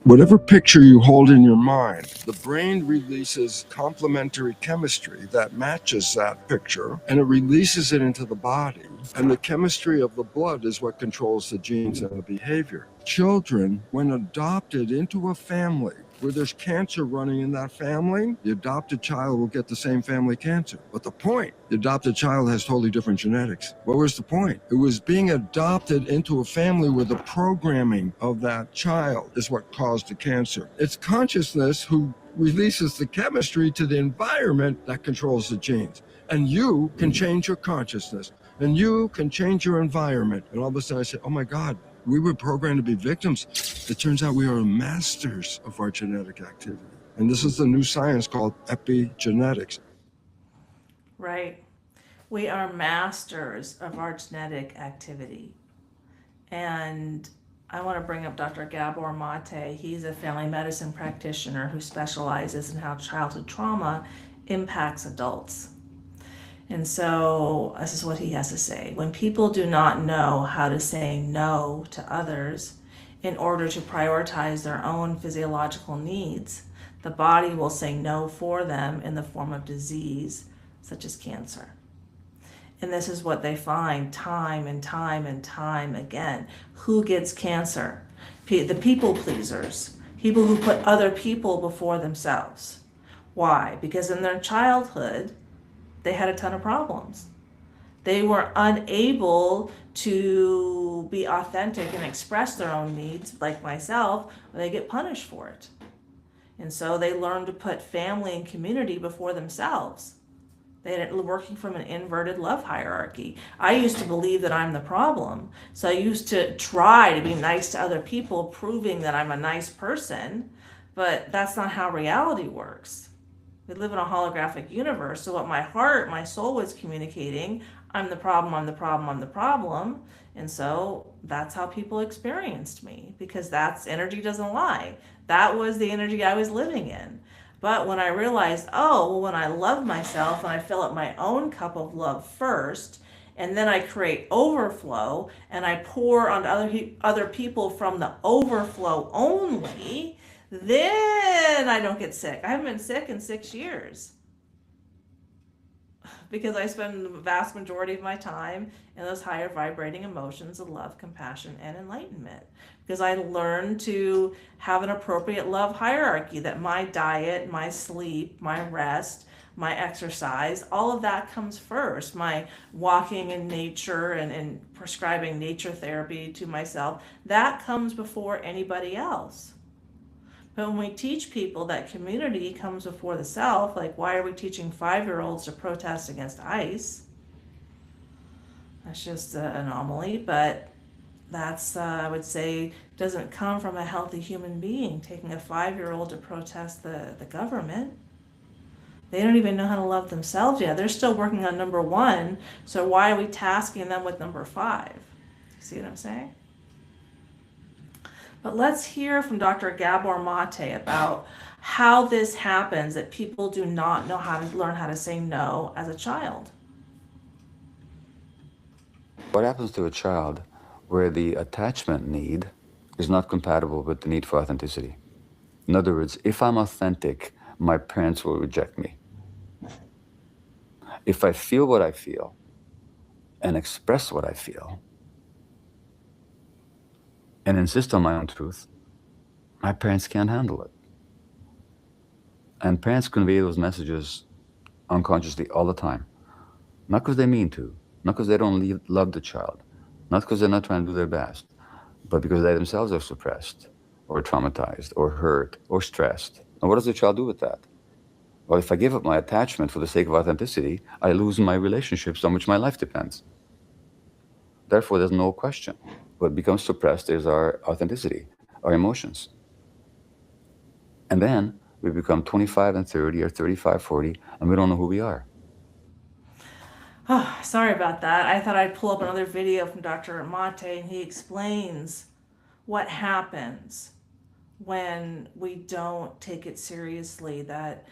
Whatever picture you hold in your mind, the brain releases complementary chemistry that matches that picture, and it releases it into the body. And the chemistry of the blood is what controls the genes and the behavior. Children, when adopted into a family where there's cancer running in that family, the adopted child will get the same family cancer. But the point, the adopted child has totally different genetics. What was the point? It was being adopted into a family where the programming of that child is what caused the cancer. It's consciousness who releases the chemistry to the environment that controls the genes. And you can change your consciousness, and you can change your environment. And all of a sudden I said, oh my God, we were programmed to be victims. It turns out we are masters of our genetic activity. And this is the new science called epigenetics. Right. We are masters of our genetic activity. And I want to bring up Dr. Gabor Mate. He's a family medicine practitioner who specializes in how childhood trauma impacts adults. And so this is what he has to say. When people do not know how to say no to others in order to prioritize their own physiological needs, the body will say no for them in the form of disease, such as cancer. And this is what they find time and time and time again. Who gets cancer? The people pleasers, people who put other people before themselves. Why? Because in their childhood, they had a ton of problems. They were unable to be authentic and express their own needs, like myself, or they get punished for it. And so they learn to put family and community before themselves. They're working from an inverted love hierarchy. I used to believe that I'm the problem. So I used to try to be nice to other people, proving that I'm a nice person, but that's not how reality works. We live in a holographic universe. So what my heart, my soul was communicating, I'm the problem, I'm the problem, I'm the problem. And so that's how people experienced me, because that's energy doesn't lie. That was the energy I was living in. But when I realized, oh, well, when I love myself and I fill up my own cup of love first, and then I create overflow and I pour onto other people from the overflow only, then I don't get sick. I haven't been sick in 6 years because I spend the vast majority of my time in those higher vibrating emotions of love, compassion, and enlightenment. Because I learned to have an appropriate love hierarchy, that my diet, my sleep, my rest, my exercise, all of that comes first. My walking in nature and prescribing nature therapy to myself, that comes before anybody else. But when we teach people that community comes before the self, like why are we teaching 5-year-olds to protest against ICE? That's just an anomaly, but that's, I would say, doesn't come from a healthy human being, taking a 5-year-old to protest the government. They don't even know how to love themselves yet. They're still working on number 1, so why are we tasking them with number 5? See what I'm saying? But let's hear from Dr. Gabor Mate about how this happens, that people do not know how to learn how to say no as a child. What happens to a child where the attachment need is not compatible with the need for authenticity? In other words, if I'm authentic, my parents will reject me. If I feel what I feel and express what I feel and insist on my own truth, my parents can't handle it. And parents convey those messages unconsciously all the time. Not because they mean to, not because they don't love the child, not because they're not trying to do their best, but because they themselves are suppressed or traumatized or hurt or stressed. And what does the child do with that? Well, if I give up my attachment for the sake of authenticity, I lose my relationships on which my life depends. Therefore, there's no question. What becomes suppressed is our authenticity, our emotions. And then we become 25 and 30 or 35, 40, and we don't know who we are. Oh, sorry about that. I thought I'd pull up another video from Dr. Mate, and he explains what happens when we don't take it seriously, that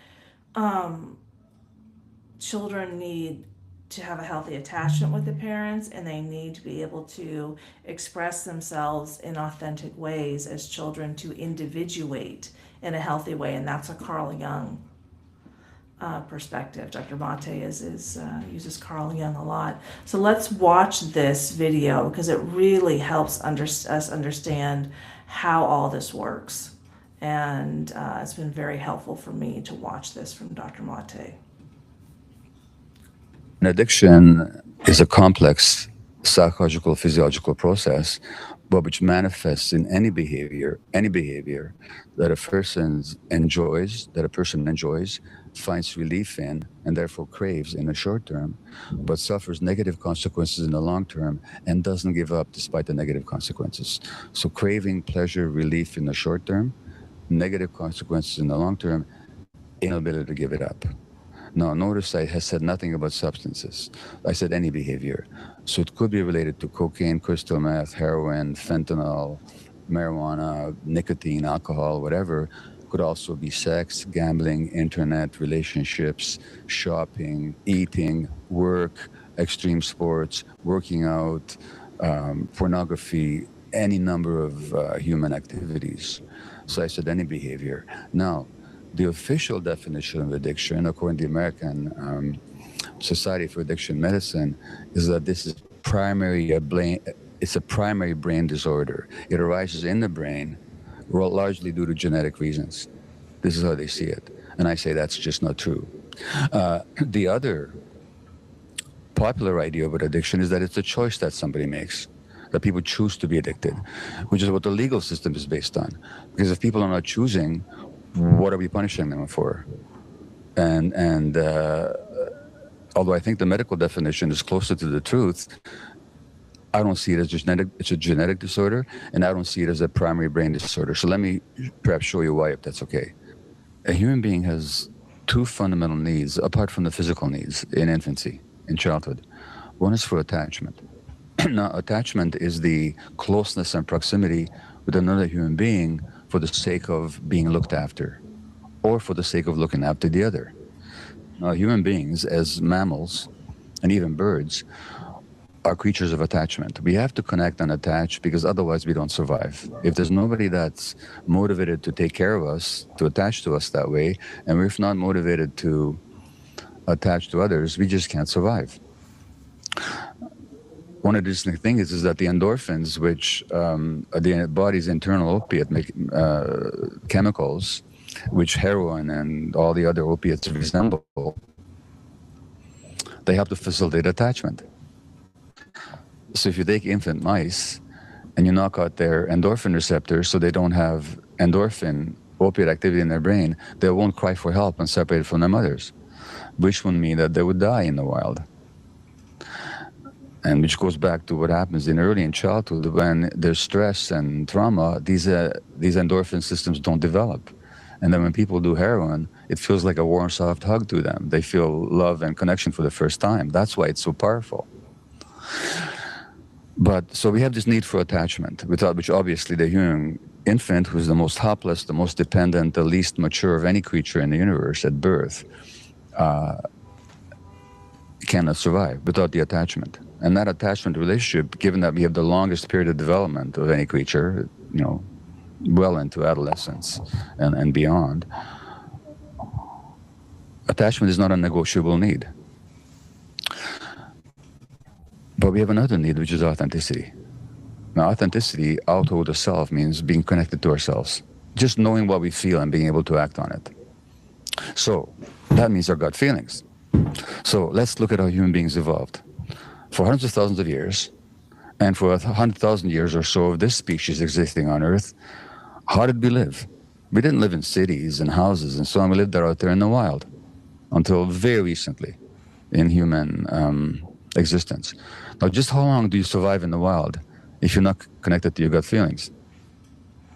children need to have a healthy attachment with the parents, and they need to be able to express themselves in authentic ways as children, to individuate in a healthy way. And that's a Carl Jung perspective. Dr. Mate uses Carl Jung a lot. So let's watch this video because it really helps us understand how all this works. And it's been very helpful for me to watch this from Dr. Mate. An addiction is a complex psychological, physiological process, but which manifests in any behavior that a person enjoys, finds relief in, and therefore craves in the short term, but suffers negative consequences in the long term and doesn't give up despite the negative consequences. So craving pleasure, relief in the short term, negative consequences in the long term, inability to give it up. Now, notice I have said nothing about substances. I said any behavior. So it could be related to cocaine, crystal meth, heroin, fentanyl, marijuana, nicotine, alcohol, whatever. Could also be sex, gambling, internet, relationships, shopping, eating, work, extreme sports, working out, pornography, any number of human activities. So I said any behavior. Now, the official definition of addiction, according to the American Society for Addiction Medicine, is that this is it's a primary brain disorder. It arises in the brain, largely due to genetic reasons. This is how they see it. And I say that's just not true. The other popular idea about addiction is that it's a choice that somebody makes, that people choose to be addicted, which is what the legal system is based on. Because if people are not choosing, what are we punishing them for? And although I think the medical definition is closer to the truth, I don't see it as genetic. It's a genetic disorder, and I don't see it as a primary brain disorder. So let me perhaps show you why, if that's okay. A human being has two fundamental needs, apart from the physical needs, in infancy, in childhood. One is for attachment. Now, attachment is the closeness and proximity with another human being for the sake of being looked after, or for the sake of looking after the other. Now, human beings, as mammals, and even birds, are creatures of attachment. We have to connect and attach because otherwise we don't survive. If there's nobody that's motivated to take care of us, to attach to us that way, and we're not motivated to attach to others, we just can't survive. One interesting thing is that the endorphins, which are the body's internal opiate chemicals, which heroin and all the other opiates resemble, they help to facilitate attachment. So if you take infant mice and you knock out their endorphin receptors so they don't have endorphin opiate activity in their brain, they won't cry for help and separate from their mothers, which would mean that they would die in the wild. And which goes back to what happens in childhood when there's stress and trauma, these endorphin systems don't develop. And then when people do heroin, it feels like a warm, soft hug to them. They feel love and connection for the first time. That's why it's so powerful. But so we have this need for attachment, without which obviously the human infant, who's the most helpless, the most dependent, the least mature of any creature in the universe at birth, cannot survive without the attachment. And that attachment relationship, given that we have the longest period of development of any creature, well into adolescence and beyond, attachment is not a negotiable need. But we have another need, which is authenticity. Now, authenticity, auto the self, means being connected to ourselves, just knowing what we feel and being able to act on it. So that means our gut feelings. So let's look at how human beings evolved. For hundreds of thousands of years, and for 100,000 years or so of this species existing on Earth, how did we live? We didn't live in cities and houses and so on. We lived out there in the wild until very recently in human existence. Now, just how long do you survive in the wild if you're not connected to your gut feelings?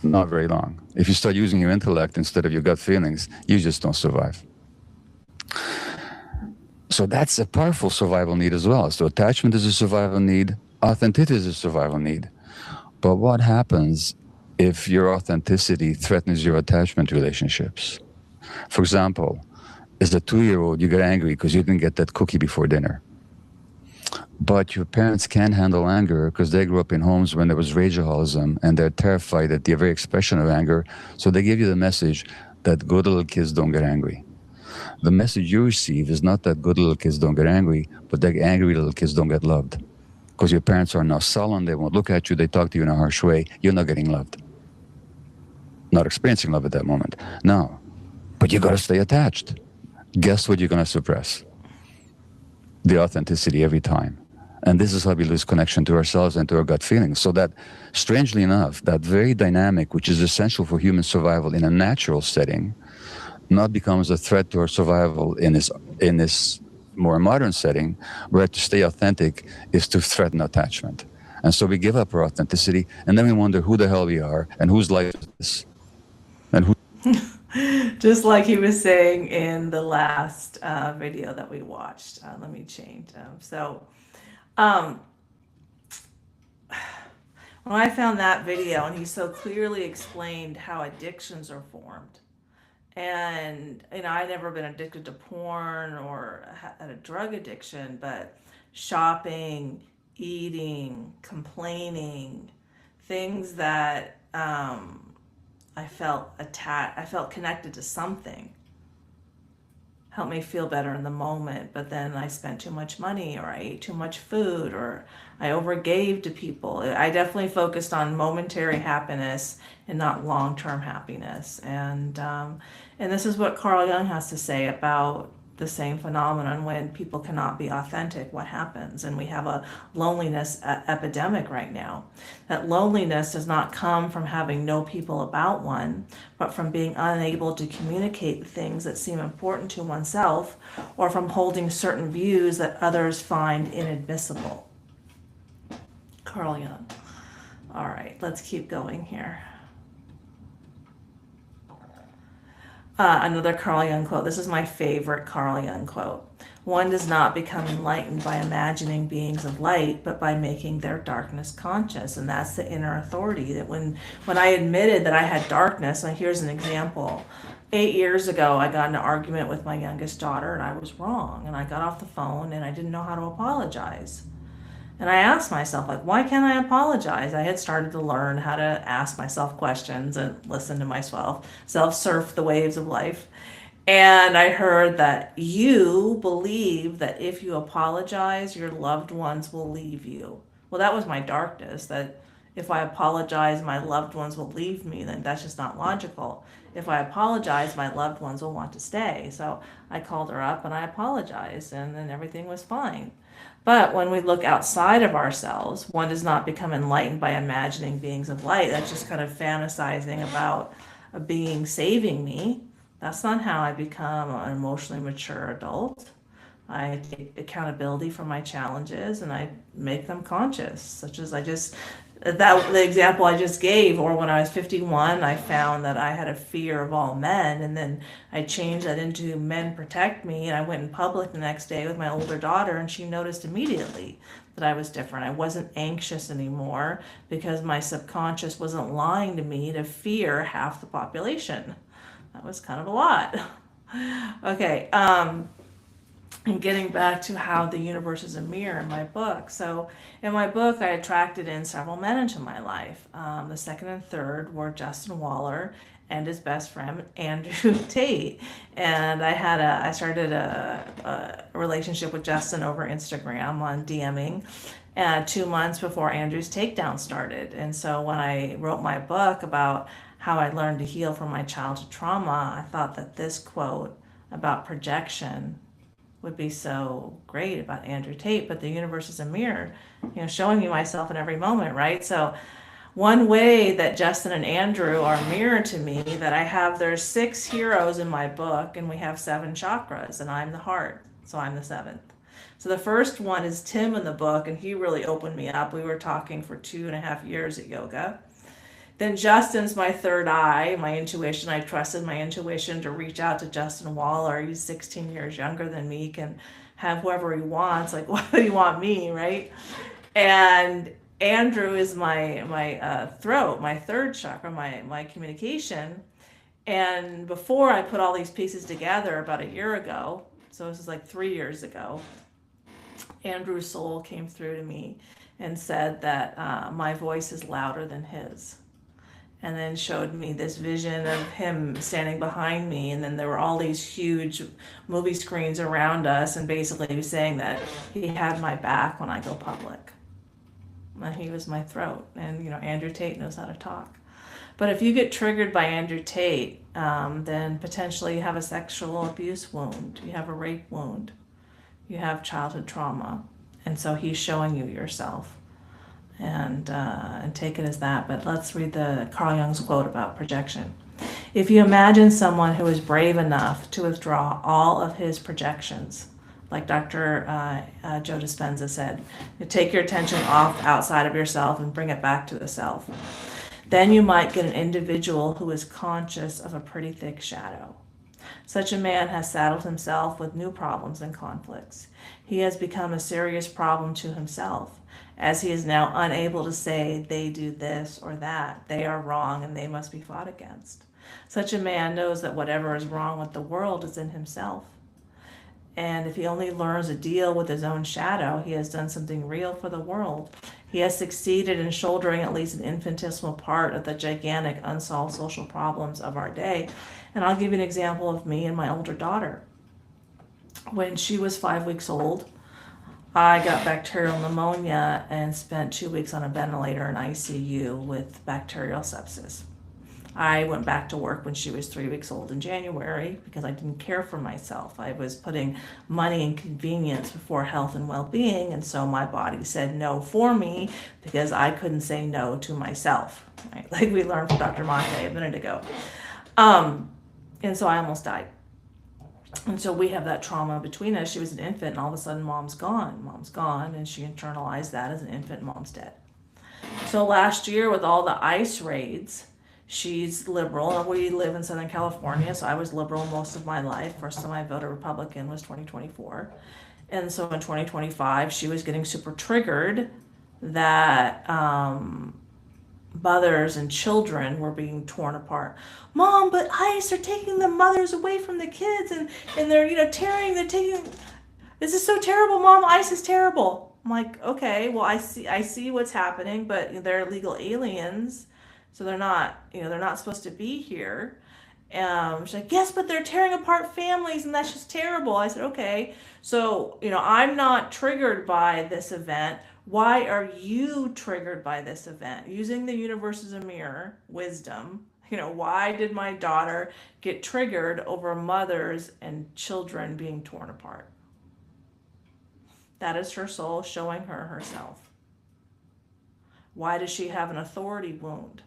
Not very long. If you start using your intellect instead of your gut feelings, you just don't survive. So that's a powerful survival need as well. So attachment is a survival need, authenticity is a survival need. But what happens if your authenticity threatens your attachment relationships? For example, as a 2-year-old, you get angry because you didn't get that cookie before dinner. But your parents can't handle anger because they grew up in homes when there was rageaholicism, and they're terrified at the very expression of anger. So they give you the message that good little kids don't get angry. The message you receive is not that good little kids don't get angry, but that angry little kids don't get loved. Because your parents are now sullen, they won't look at you, they talk to you in a harsh way, you're not getting loved. Not experiencing love at that moment. Now, but you gotta stay attached. Guess what you're gonna suppress? The authenticity every time. And this is how we lose connection to ourselves and to our gut feelings. So that, strangely enough, that very dynamic, which is essential for human survival in a natural setting, not becomes a threat to our survival in this more modern setting, where to stay authentic is to threaten attachment. And so we give up our authenticity, and then we wonder who the hell we are and whose life is this, and who. Just like he was saying in the last video that we watched. Let me change. When I found that video, and he so clearly explained how addictions are formed, and I'd never been addicted to porn or had a drug addiction, but shopping, eating, complaining, things that I felt attached, I felt connected to something, helped me feel better in the moment. But then I spent too much money, or I ate too much food, or I overgave to people. I definitely focused on momentary happiness and not long-term happiness. And this is what Carl Jung has to say about the same phenomenon. When people cannot be authentic, what happens? And we have a loneliness epidemic right now. That loneliness does not come from having no people about one, but from being unable to communicate things that seem important to oneself, or from holding certain views that others find inadmissible. Carl Jung. All right, let's keep going here. Another Carl Jung quote. This is my favorite Carl Jung quote. One does not become enlightened by imagining beings of light, but by making their darkness conscious. And that's the inner authority. That when I admitted that I had darkness, and here's an example. 8 years ago, I got in an argument with my youngest daughter, and I was wrong. And I got off the phone, and I didn't know how to apologize. And I asked myself, why can't I apologize? I had started to learn how to ask myself questions and listen to myself, surf the waves of life. And I heard that you believe that if you apologize, your loved ones will leave you. Well, that was my darkness, that if I apologize, my loved ones will leave me. Then that's just not logical. If I apologize, my loved ones will want to stay. So I called her up and I apologized, and then everything was fine. But when we look outside of ourselves, one does not become enlightened by imagining beings of light. That's just kind of fantasizing about a being saving me. That's not how I become an emotionally mature adult. I take accountability for my challenges and I make them conscious, such as the example I just gave. Or when I was 51, I found that I had a fear of all men, and then I changed that into men protect me, and I went in public the next day with my older daughter, and she noticed immediately that I was different. I wasn't anxious anymore because my subconscious wasn't lying to me to fear half the population. That was kind of a lot. Okay, and getting back to how the universe is a mirror in my book. So in my book, I attracted in several men into my life. The second and third were Justin Waller and his best friend, Andrew Tate. And I started a relationship with Justin over Instagram on DMing 2 months before Andrew's takedown started. And so when I wrote my book about how I learned to heal from my childhood trauma, I thought that this quote about projection would be so great about Andrew Tate. But the universe is a mirror, showing me myself in every moment, right? So one way that Justin and Andrew are a mirror to me, that I have, there's 6 heroes in my book, and we have 7 chakras, and I'm the heart, so I'm the 7th. So the first one is Tim in the book, and he really opened me up. We were talking for 2.5 years at yoga. Then Justin's my third eye, my intuition. I trusted my intuition to reach out to Justin Waller. He's 16 years younger than me, can have whoever he wants. Like, why do you want me, right? And Andrew is my throat, my third chakra, my communication. And before I put all these pieces together about a year ago, so this is like 3 years ago, Andrew's soul came through to me and said that my voice is louder than his. And then showed me this vision of him standing behind me. And then there were all these huge movie screens around us. And basically he was saying that he had my back when I go public. And he was my throat. And, you know, Andrew Tate knows how to talk. But if you get triggered by Andrew Tate, then potentially you have a sexual abuse wound. You have a rape wound. You have childhood trauma. And so he's showing you yourself. And take it as that. But let's read the Carl Jung's quote about projection. If you imagine someone who is brave enough to withdraw all of his projections, like Dr. Joe Dispenza said, you take your attention off outside of yourself and bring it back to the self, then you might get an individual who is conscious of a pretty thick shadow. Such a man has saddled himself with new problems and conflicts. He has become a serious problem to himself, as he is now unable to say they do this or that, they are wrong and they must be fought against. Such a man knows that whatever is wrong with the world is in himself. And if he only learns to deal with his own shadow, he has done something real for the world. He has succeeded in shouldering at least an infinitesimal part of the gigantic unsolved social problems of our day. And I'll give you an example of me and my older daughter. When she was 5 weeks old, I got bacterial pneumonia and spent 2 weeks on a ventilator in ICU with bacterial sepsis. I went back to work when she was 3 weeks old in January because I didn't care for myself. I was putting money and convenience before health and well-being, and so my body said no for me because I couldn't say no to myself, right? Like we learned from Dr. Mate a minute ago. And so I almost died. And so we have that trauma between us. She was an infant, and all of a sudden mom's gone. Mom's gone, and she internalized that as an infant, mom's dead. So last year with all the ICE raids, she's liberal. We live in Southern California, so I was liberal most of my life. First time I voted Republican was 2024. And so in 2025, she was getting super triggered that mothers and children were being torn apart. Mom, but ICE are taking the mothers away from the kids, and they're, you know, they're taking, this is so terrible, Mom, ICE is terrible. I'm like, okay, well, I see what's happening, but they're illegal aliens, so they're not, they're not supposed to be here. She's like, yes, but they're tearing apart families, and that's just terrible. I said, okay, so, I'm not triggered by this event. Why are you triggered by this event? Using the universe as a mirror, wisdom, why did my daughter get triggered over mothers and children being torn apart? That is her soul showing her herself. Why does she have an authority wound?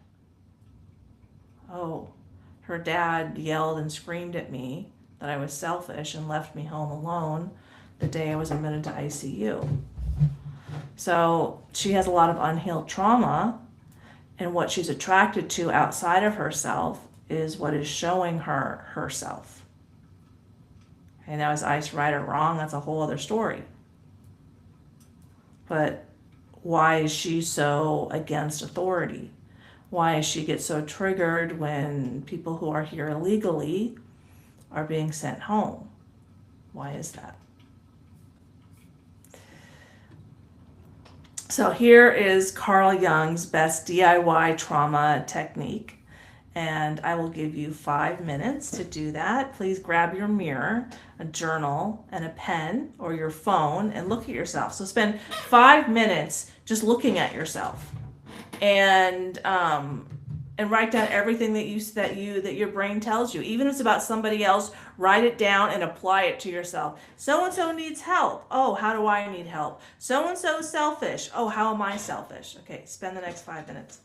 Oh, her dad yelled and screamed at me that I was selfish and left me home alone the day I was admitted to ICU. So she has a lot of unhealed trauma, and what she's attracted to outside of herself is what is showing her herself. And now is ICE right or wrong? That's a whole other story. But why is she so against authority? Why does she get so triggered when people who are here illegally are being sent home? Why is that? So here is Carl Jung's best DIY trauma technique, and I will give you 5 minutes to do that. Please grab your mirror, a journal, and a pen or your phone and look at yourself. So spend 5 minutes just looking at yourself, and write down everything that your brain tells you. Even if it's about somebody else, write it down and apply it to yourself. So-and-so needs help. Oh, how do I need help? So-and-so is selfish. Oh, how am I selfish? Okay, spend the next 5 minutes.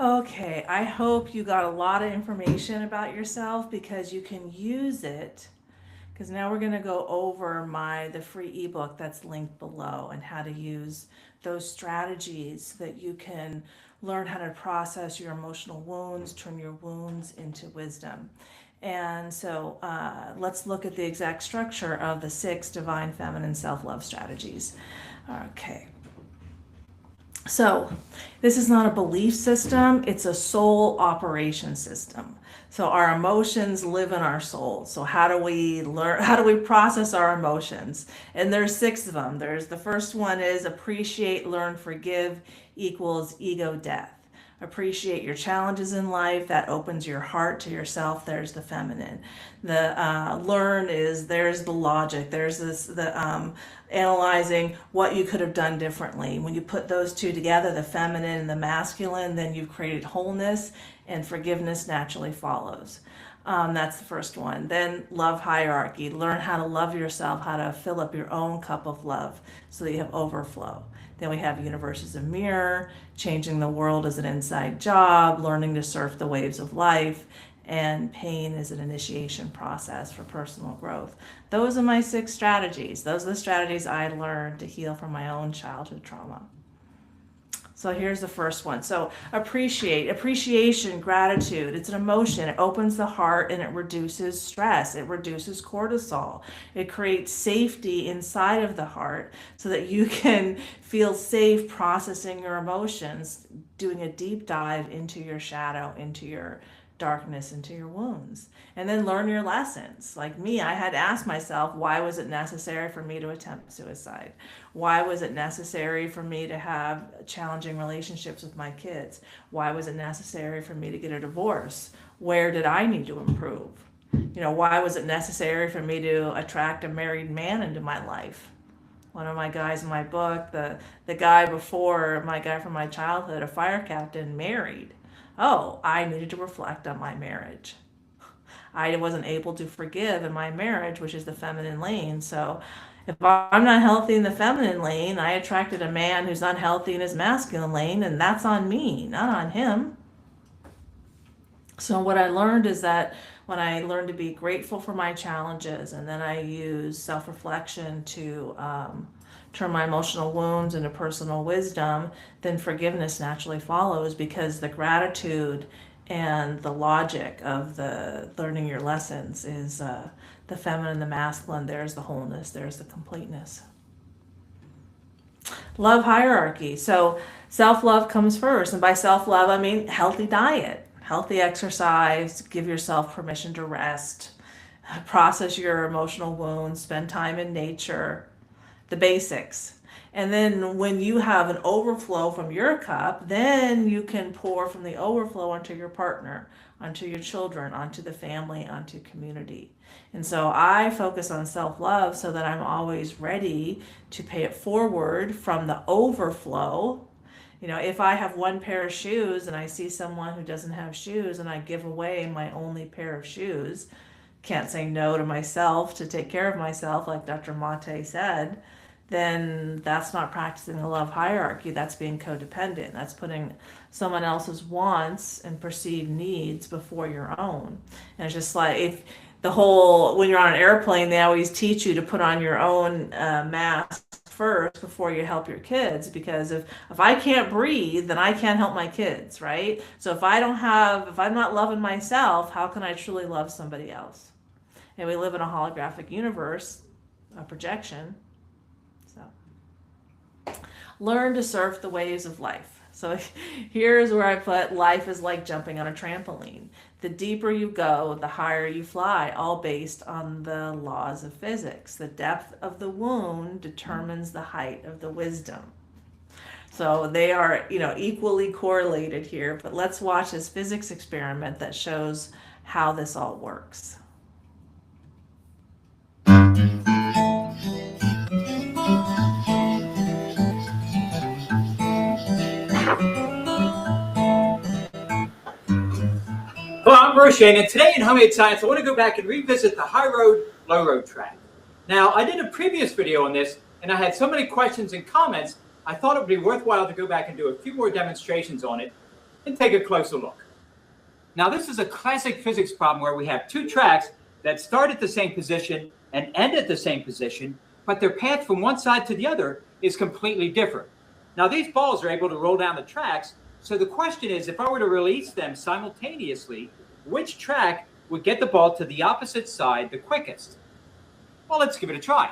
Okay, I hope you got a lot of information about yourself because you can use it. Because now we're going to go over the free ebook that's linked below and how to use those strategies so that you can learn how to process your emotional wounds, turn your wounds into wisdom. And so let's look at the exact structure of the 6 divine feminine self-love strategies. Okay. So this is not a belief system, it's a soul operation system. So our emotions live in our soul. So how do we process our emotions? And there's 6 of them. The first one is appreciate, learn, forgive equals ego death. Appreciate your challenges in life. That opens your heart to yourself. There's the feminine. The learn there's the logic. There's the analyzing what you could have done differently. When you put those two together, the feminine and the masculine, then you've created wholeness, and forgiveness naturally follows. That's the first one. Then love hierarchy. Learn how to love yourself, how to fill up your own cup of love so that you have overflow. Then we have universe as a mirror, changing the world as an inside job, learning to surf the waves of life, and pain is an initiation process for personal growth. Those are my 6 strategies. Those are the strategies I learned to heal from my own childhood trauma. So here's the first one. So appreciation, gratitude. It's an emotion. It opens the heart and it reduces stress. It reduces cortisol. It creates safety inside of the heart so that you can feel safe processing your emotions, doing a deep dive into your shadow, into your darkness, into your wounds. And then learn your lessons. Like me, I had to ask myself, why was it necessary for me to attempt suicide? Why was it necessary for me to have challenging relationships with my kids? Why was it necessary for me to get a divorce? Where did I need to improve? Why was it necessary for me to attract a married man into my life? One of my guys in my book, the guy before, my guy from my childhood, a fire captain, married. Oh, I needed to reflect on my marriage. I wasn't able to forgive in my marriage, which is the feminine lane. So if I'm not healthy in the feminine lane, I attracted a man who's unhealthy in his masculine lane, and that's on me, not on him. So what I learned is that when I learned to be grateful for my challenges, and then I use self-reflection to turn my emotional wounds into personal wisdom, then forgiveness naturally follows, because the gratitude and the logic of the learning your lessons is the feminine, the masculine. There's the wholeness, there's the completeness. Love hierarchy. So self-love comes first. And by self-love, I mean healthy diet, healthy exercise, give yourself permission to rest, process your emotional wounds, spend time in nature, the basics. And then when you have an overflow from your cup, then you can pour from the overflow onto your partner, onto your children, onto the family, onto community. And so I focus on self-love so that I'm always ready to pay it forward from the overflow. If I have one pair of shoes and I see someone who doesn't have shoes and I give away my only pair of shoes, can't say no to myself to take care of myself, like Dr. Mate said, then that's not practicing the love hierarchy. That's being codependent. That's putting someone else's wants and perceived needs before your own. And it's just like when you're on an airplane, they always teach you to put on your own mask first before you help your kids, because if I can't breathe, then I can't help my kids, right? So if I'm not loving myself, how can I truly love somebody else? And we live in a holographic universe, a projection. Learn to surf the waves of life. So here's where I put life is like jumping on a trampoline. The deeper you go, the higher you fly, all based on the laws of physics. The depth of the wound determines the height of the wisdom. So they are, equally correlated here, but let's watch this physics experiment that shows how this all works. Hello, I'm Bruce Shane, and today in Homemade Science, I want to go back and revisit the high road, low road track. Now, I did a previous video on this, and I had so many questions and comments, I thought it would be worthwhile to go back and do a few more demonstrations on it. and take a closer look. Now, this is a classic physics problem where we have two tracks that start at the same position and end at the same position, but their path from one side to the other is completely different. Now, these balls are able to roll down the tracks, so the question is, if I were to release them simultaneously, which track would get the ball to the opposite side the quickest? Well, let's give it a try.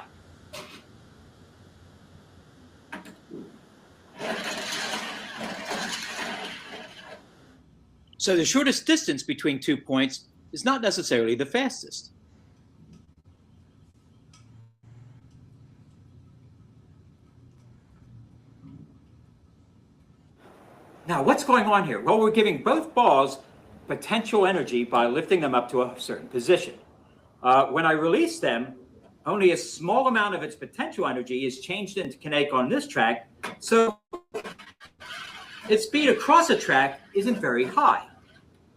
So the shortest distance between 2 points is not necessarily the fastest. Now, what's going on here? Well, we're giving both balls potential energy by lifting them up to a certain position. When I release them, only a small amount of its potential energy is changed into kinetic on this track, so its speed across a track isn't very high.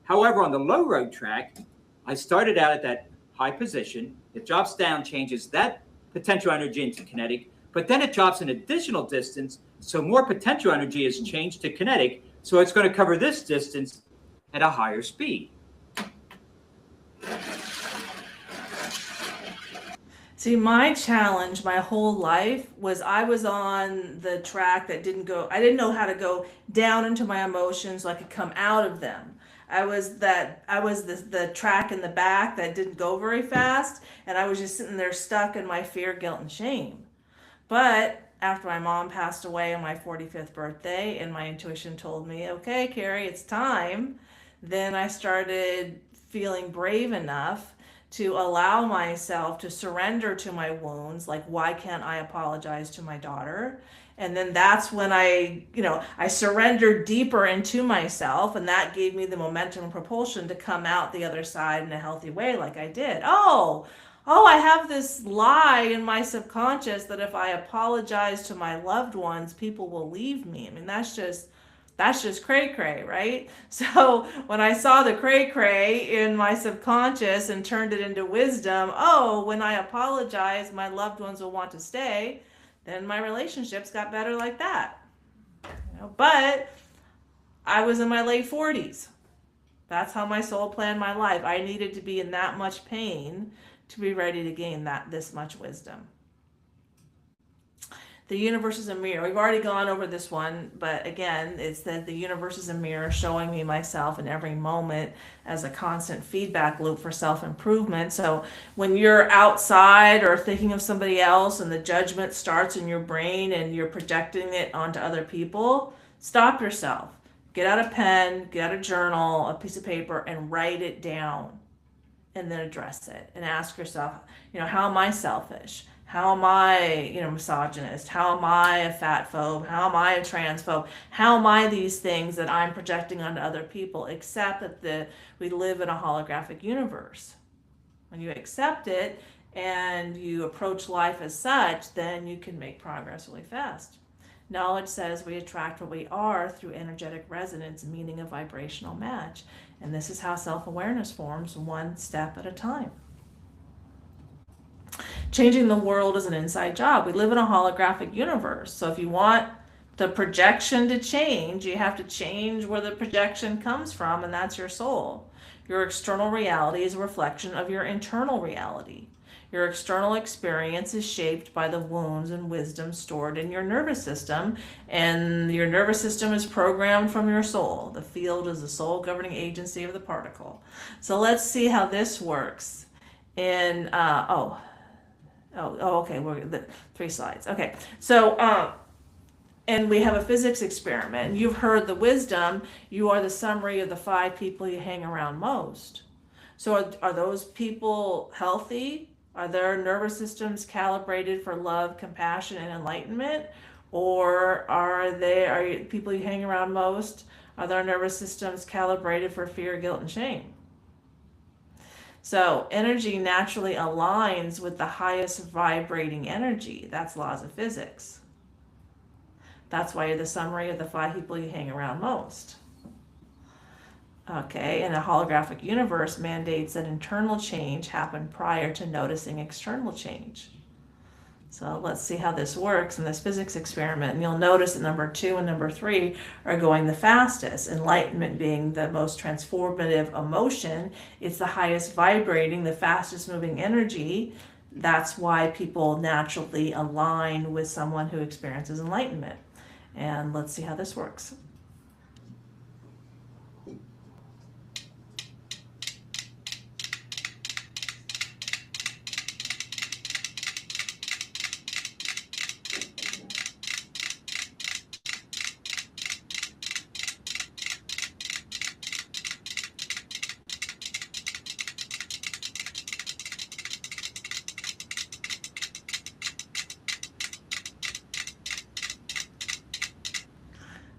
However, on the low road track, I started out at that high position. It drops down, changes that potential energy into kinetic, but then it drops an additional distance, so more potential energy is changed to kinetic, so it's going to cover this distance at a higher speed. See, my challenge my whole life was I was on the track that didn't go, I didn't know how to go down into my emotions so I could come out of them. I was the track in the back that didn't go very fast, and I was just sitting there stuck in my fear, guilt, and shame. But after my mom passed away on my 45th birthday and my intuition told me, okay, Carrie, it's time, then I started feeling brave enough to allow myself to surrender to my wounds. Like, why can't I apologize to my daughter? And then that's when I surrendered deeper into myself, and that gave me the momentum and propulsion to come out the other side in a healthy way like I did. Oh, I have this lie in my subconscious that if I apologize to my loved ones, people will leave me. I mean, that's just cray-cray, right? So when I saw the cray-cray in my subconscious and turned it into wisdom, when I apologize, my loved ones will want to stay, then my relationships got better like that. But I was in my late 40s. That's how my soul planned my life. I needed to be in that much pain to be ready to gain this much wisdom. The universe is a mirror. We've already gone over this one, but again, it's that the universe is a mirror showing me myself in every moment as a constant feedback loop for self-improvement. So when you're outside or thinking of somebody else and the judgment starts in your brain and you're projecting it onto other people, stop yourself. Get out a pen, get out a journal, a piece of paper, and write it down. And then address it and ask yourself, how am I selfish? How am I, misogynist? How am I a fat phobe? How am I a transphobe? How am I these things that I'm projecting onto other people? Except that we live in a holographic universe. When you accept it and you approach life as such, then you can make progress really fast. Knowledge says we attract what we are through energetic resonance, meaning a vibrational match. And this is how self-awareness forms, one step at a time. Changing the world is an inside job. We live in a holographic universe. So if you want the projection to change, you have to change where the projection comes from, and that's your soul. Your external reality is a reflection of your internal reality. Your external experience is shaped by the wounds and wisdom stored in your nervous system, and your nervous system is programmed from your soul. The field is the soul governing agency of the particle. So let's see how this works. Okay, we're the 3 slides. Okay, so and we have a physics experiment. You've heard the wisdom. You are the summary of the 5 people you hang around most. So are those people healthy? Are their nervous systems calibrated for love, compassion, and enlightenment? Or are people you hang around most, are their nervous systems calibrated for fear, guilt, and shame? So energy naturally aligns with the highest vibrating energy. That's laws of physics. That's why you're the summary of the 5 people you hang around most. Okay, and a holographic universe mandates that internal change happen prior to noticing external change. So let's see how this works in this physics experiment. And you'll notice that number 2 and number 3 are going the fastest. Enlightenment being the most transformative emotion. It's the highest vibrating, the fastest moving energy. That's why people naturally align with someone who experiences enlightenment. And let's see how this works.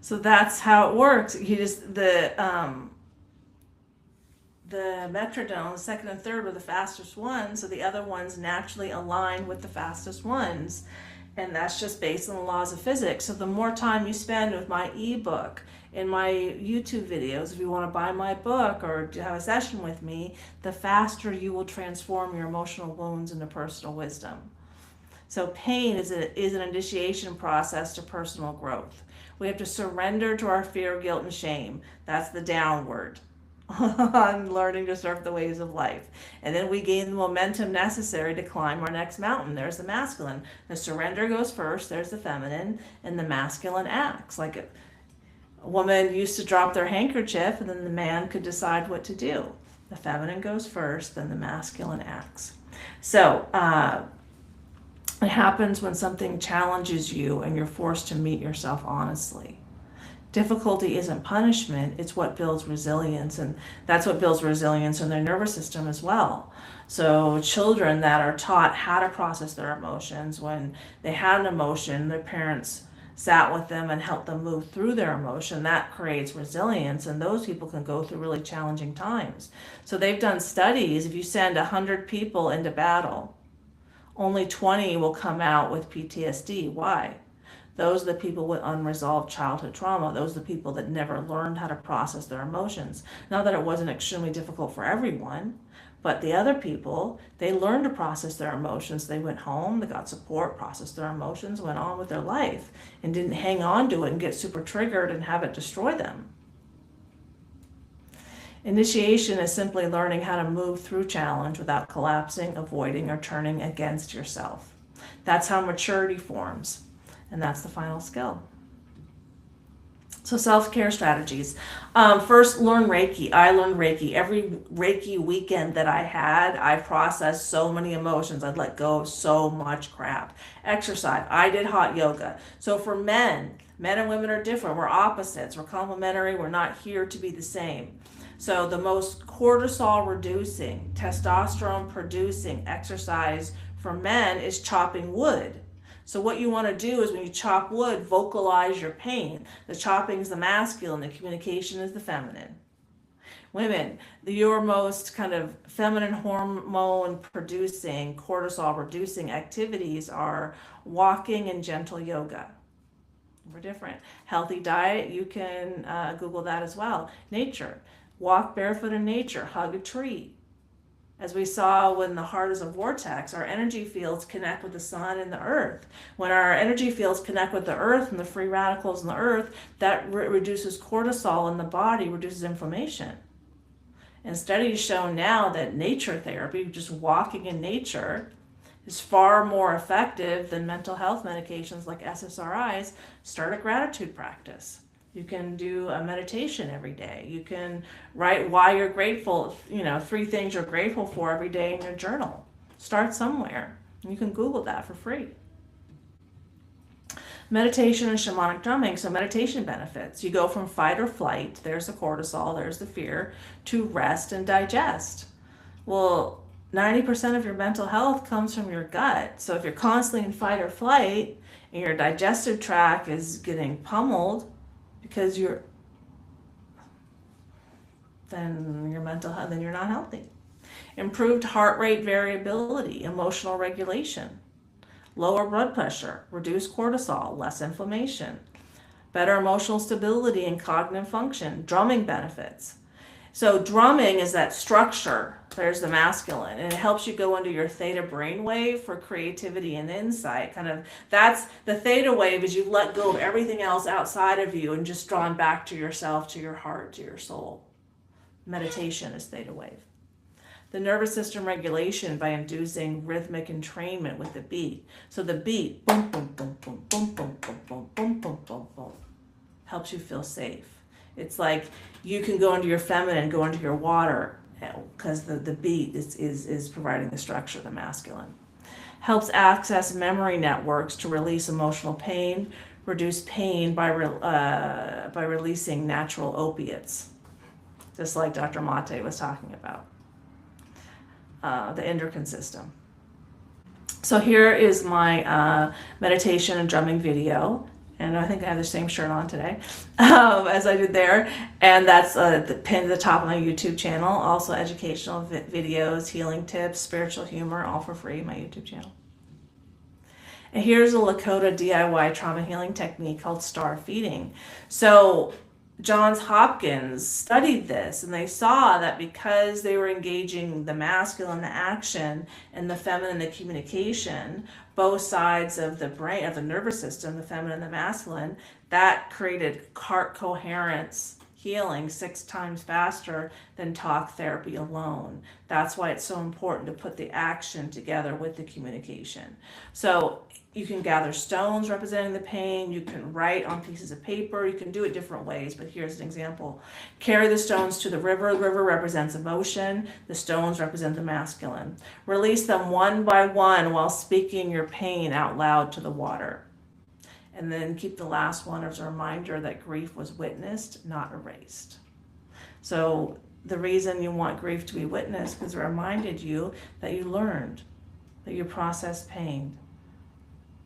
So that's how it works. You just the metrodome, the second and third were the fastest ones, so the other ones naturally align with the fastest ones. And that's just based on the laws of physics. So the more time you spend with my ebook, in my YouTube videos, if you want to buy my book or have a session with me, the faster you will transform your emotional wounds into personal wisdom. So pain is an initiation process to personal growth. We have to surrender to our fear, guilt, and shame. That's the downward on learning to surf the waves of life. And then we gain the momentum necessary to climb our next mountain. There's the masculine. The surrender goes first, there's the feminine, and the masculine acts. Like a woman used to drop their handkerchief, and then the man could decide what to do. The feminine goes first, then the masculine acts. So, it happens when something challenges you and you're forced to meet yourself honestly. Difficulty isn't punishment, it's what builds resilience, and that's what builds resilience in their nervous system as well. So children that are taught how to process their emotions, when they had an emotion, their parents sat with them and helped them move through their emotion, that creates resilience, and those people can go through really challenging times. So they've done studies, if you send 100 people into battle, only 20 will come out with PTSD. Why? Those are the people with unresolved childhood trauma. Those are the people that never learned how to process their emotions. Not that it wasn't extremely difficult for everyone, but the other people, they learned to process their emotions. They went home, they got support, processed their emotions, went on with their life, and didn't hang on to it and get super triggered and have it destroy them. Initiation is simply learning how to move through challenge without collapsing, avoiding, or turning against yourself. That's how maturity forms, and that's the final skill. So self-care strategies. First, learn Reiki. I learned Reiki. Every Reiki weekend that I had, I processed so many emotions. I'd let go of so much crap. Exercise. I did hot yoga. So for men and women are different. We're opposites. We're complementary. We're not here to be the same. So the most cortisol reducing, testosterone producing exercise for men is chopping wood. So what you want to do is when you chop wood, vocalize your pain. The chopping is the masculine, the communication is the feminine. Women, your most kind of feminine hormone producing, cortisol reducing activities are walking and gentle yoga. We're different. Healthy diet, you can Google that as well. Nature. Walk barefoot in nature, hug a tree. As we saw when the heart is a vortex, our energy fields connect with the sun and the earth. When our energy fields connect with the earth and the free radicals in the earth, that reduces cortisol in the body, reduces inflammation. And studies show now that nature therapy, just walking in nature, is far more effective than mental health medications like SSRIs. Start a gratitude practice. You can do a meditation every day. You can write why you're grateful, 3 things you're grateful for every day in your journal. Start somewhere. You can Google that for free. Meditation and shamanic drumming. So meditation benefits. You go from fight or flight, there's the cortisol, there's the fear, to rest and digest. Well, 90% of your mental health comes from your gut. So if you're constantly in fight or flight and your digestive tract is getting pummeled, because then your mental health, then you're not healthy. Improved heart rate variability, emotional regulation, lower blood pressure, reduced cortisol, less inflammation, better emotional stability and cognitive function, drumming benefits. So drumming is that structure. There's the masculine, and it helps you go into your theta brainwave for creativity and insight. Kind of that's the theta wave, is you let go of everything else outside of you and just drawn back to yourself, to your heart, to your soul. Meditation is theta wave. The nervous system regulation by inducing rhythmic entrainment with the beat. So the beat, boom, boom, boom, boom, boom, boom, boom, boom, boom, boom, boom, boom, helps you feel safe. It's like you can go into your feminine, go into your water, because the beat is providing the structure, the masculine. Helps access memory networks to release emotional pain, reduce pain by releasing natural opiates, just like Dr. Mate was talking about. The endocrine system. So here is my meditation and drumming video. And I think I have the same shirt on today as I did there. And that's the pinned to the top of my YouTube channel. Also educational videos, healing tips, spiritual humor, all for free, my YouTube channel. And here's a Lakota DIY trauma healing technique called star feeding. So Johns Hopkins studied this, and they saw that because they were engaging the masculine, the action, and the feminine, the communication, both sides of the brain, of the nervous system, the feminine and the masculine, that created heart coherence healing 6 times faster than talk therapy alone. That's why it's so important to put the action together with the communication. So you can gather stones representing the pain, you can write on pieces of paper, you can do it different ways, but here's an example. Carry the stones to the river represents emotion, the stones represent the masculine. Release them one by one while speaking your pain out loud to the water. And then keep the last one as a reminder that grief was witnessed, not erased. So the reason you want grief to be witnessed, because it reminded you that you learned, that you processed pain,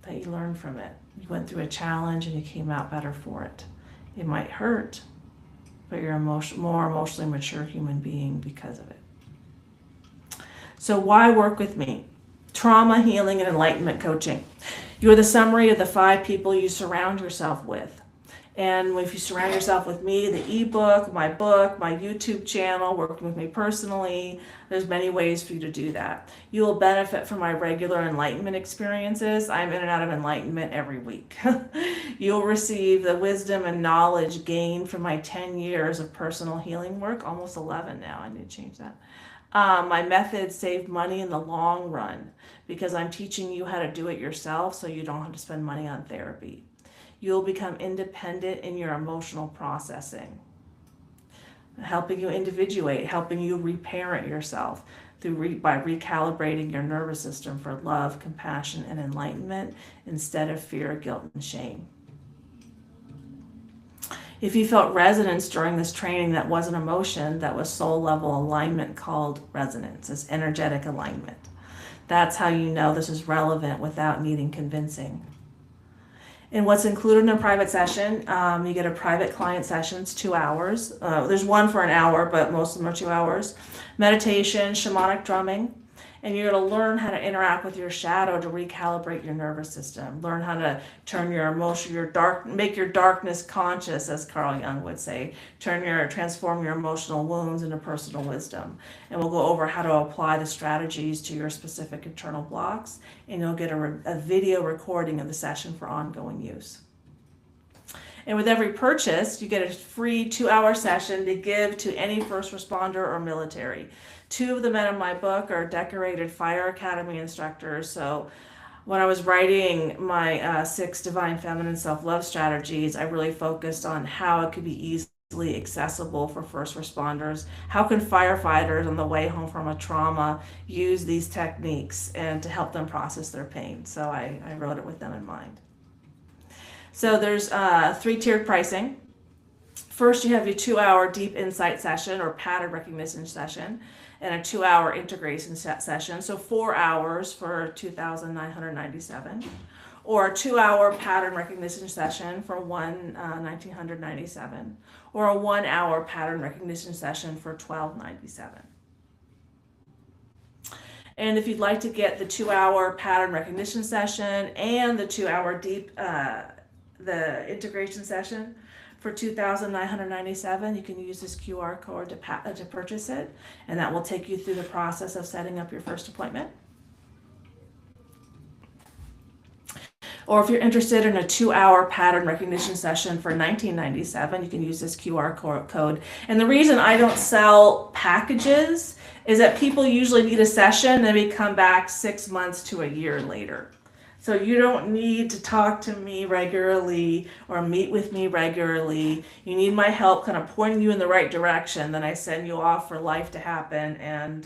that you learned from it. You went through a challenge and you came out better for it. It might hurt, but you're a more emotionally mature human being because of it. So why work with me? Trauma, healing, and enlightenment coaching. You are the summary of the 5 people you surround yourself with. And if you surround yourself with me, the ebook, my YouTube channel, working with me personally, there's many ways for you to do that. You will benefit from my regular enlightenment experiences. I'm in and out of enlightenment every week. You'll receive the wisdom and knowledge gained from my 10 years of personal healing work, almost 11 now, I need to change that. My methods save money in the long run because I'm teaching you how to do it yourself so you don't have to spend money on therapy. You'll become independent in your emotional processing, helping you individuate, helping you reparent yourself by recalibrating your nervous system for love, compassion, and enlightenment instead of fear, guilt, and shame. If you felt resonance during this training that wasn't emotion, that was soul level alignment called resonance. It's energetic alignment. That's how you know this is relevant without needing convincing. And what's included in a private session, you get a private client session, it's 2 hours. There's one for an hour, but most of them are 2 hours. Meditation, shamanic drumming, and you're going to learn how to interact with your shadow to recalibrate your nervous system. Learn how to turn your emotion, make your darkness conscious, as Carl Jung would say. Transform your emotional wounds into personal wisdom. And we'll go over how to apply the strategies to your specific internal blocks, and you'll get a video recording of the session for ongoing use. And with every purchase, you get a free 2-hour session to give to any first responder or military. 2 of the men in my book are decorated Fire Academy instructors. So when I was writing my 6 Divine Feminine Self-Love strategies, I really focused on how it could be easily accessible for first responders. How can firefighters on the way home from a trauma use these techniques and to help them process their pain? So I wrote it with them in mind. So there's 3-tiered pricing. First, you have your 2-hour deep insight session or pattern recognition session, and a 2-hour integration session. So 4 hours for $2,997, or a 2-hour pattern recognition session for $1,997, or a 1-hour pattern recognition session for $1,297. And if you'd like to get the 2-hour pattern recognition session and the 2-hour deep the integration session for $2,997. You can use this QR code to purchase it, and that will take you through the process of setting up your first appointment. Or if you're interested in a 2-hour pattern recognition session for $19.97, you can use this QR code. And the reason I don't sell packages is that people usually need a session and they come back 6 months to a year later. So you don't need to talk to me regularly or meet with me regularly. You need my help kind of pointing you in the right direction. Then I send you off for life to happen and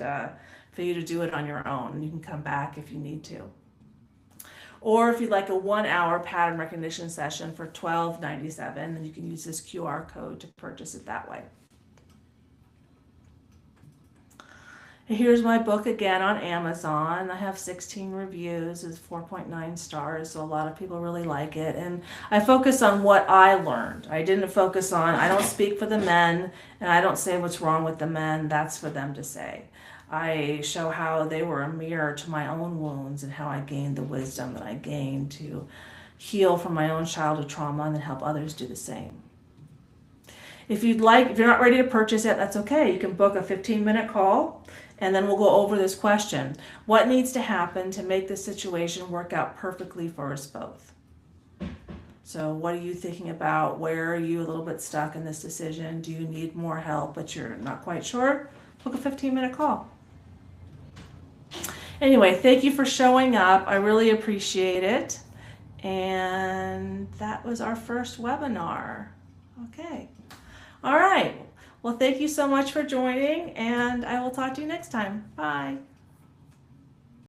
for you to do it on your own. You can come back if you need to. Or if you'd like a 1-hour pattern recognition session for $12.97, then you can use this QR code to purchase it that way. And here's my book again on Amazon. I have 16 reviews, it's 4.9 stars, so a lot of people really like it. And I focus on what I learned. I don't speak for the men, and I don't say what's wrong with the men. That's for them to say. I show how they were a mirror to my own wounds and how I gained the wisdom that I gained to heal from my own childhood trauma and then help others do the same. If you're not ready to purchase it, that's okay. You can book a 15-minute call and then we'll go over this question. What needs to happen to make this situation work out perfectly for us both? So what are you thinking about? Where are you a little bit stuck in this decision? Do you need more help, but you're not quite sure? Book a 15-minute call. Anyway, thank you for showing up. I really appreciate it. And that was our first webinar. Okay. All right. Well, thank you so much for joining, and I will talk to you next time. Bye.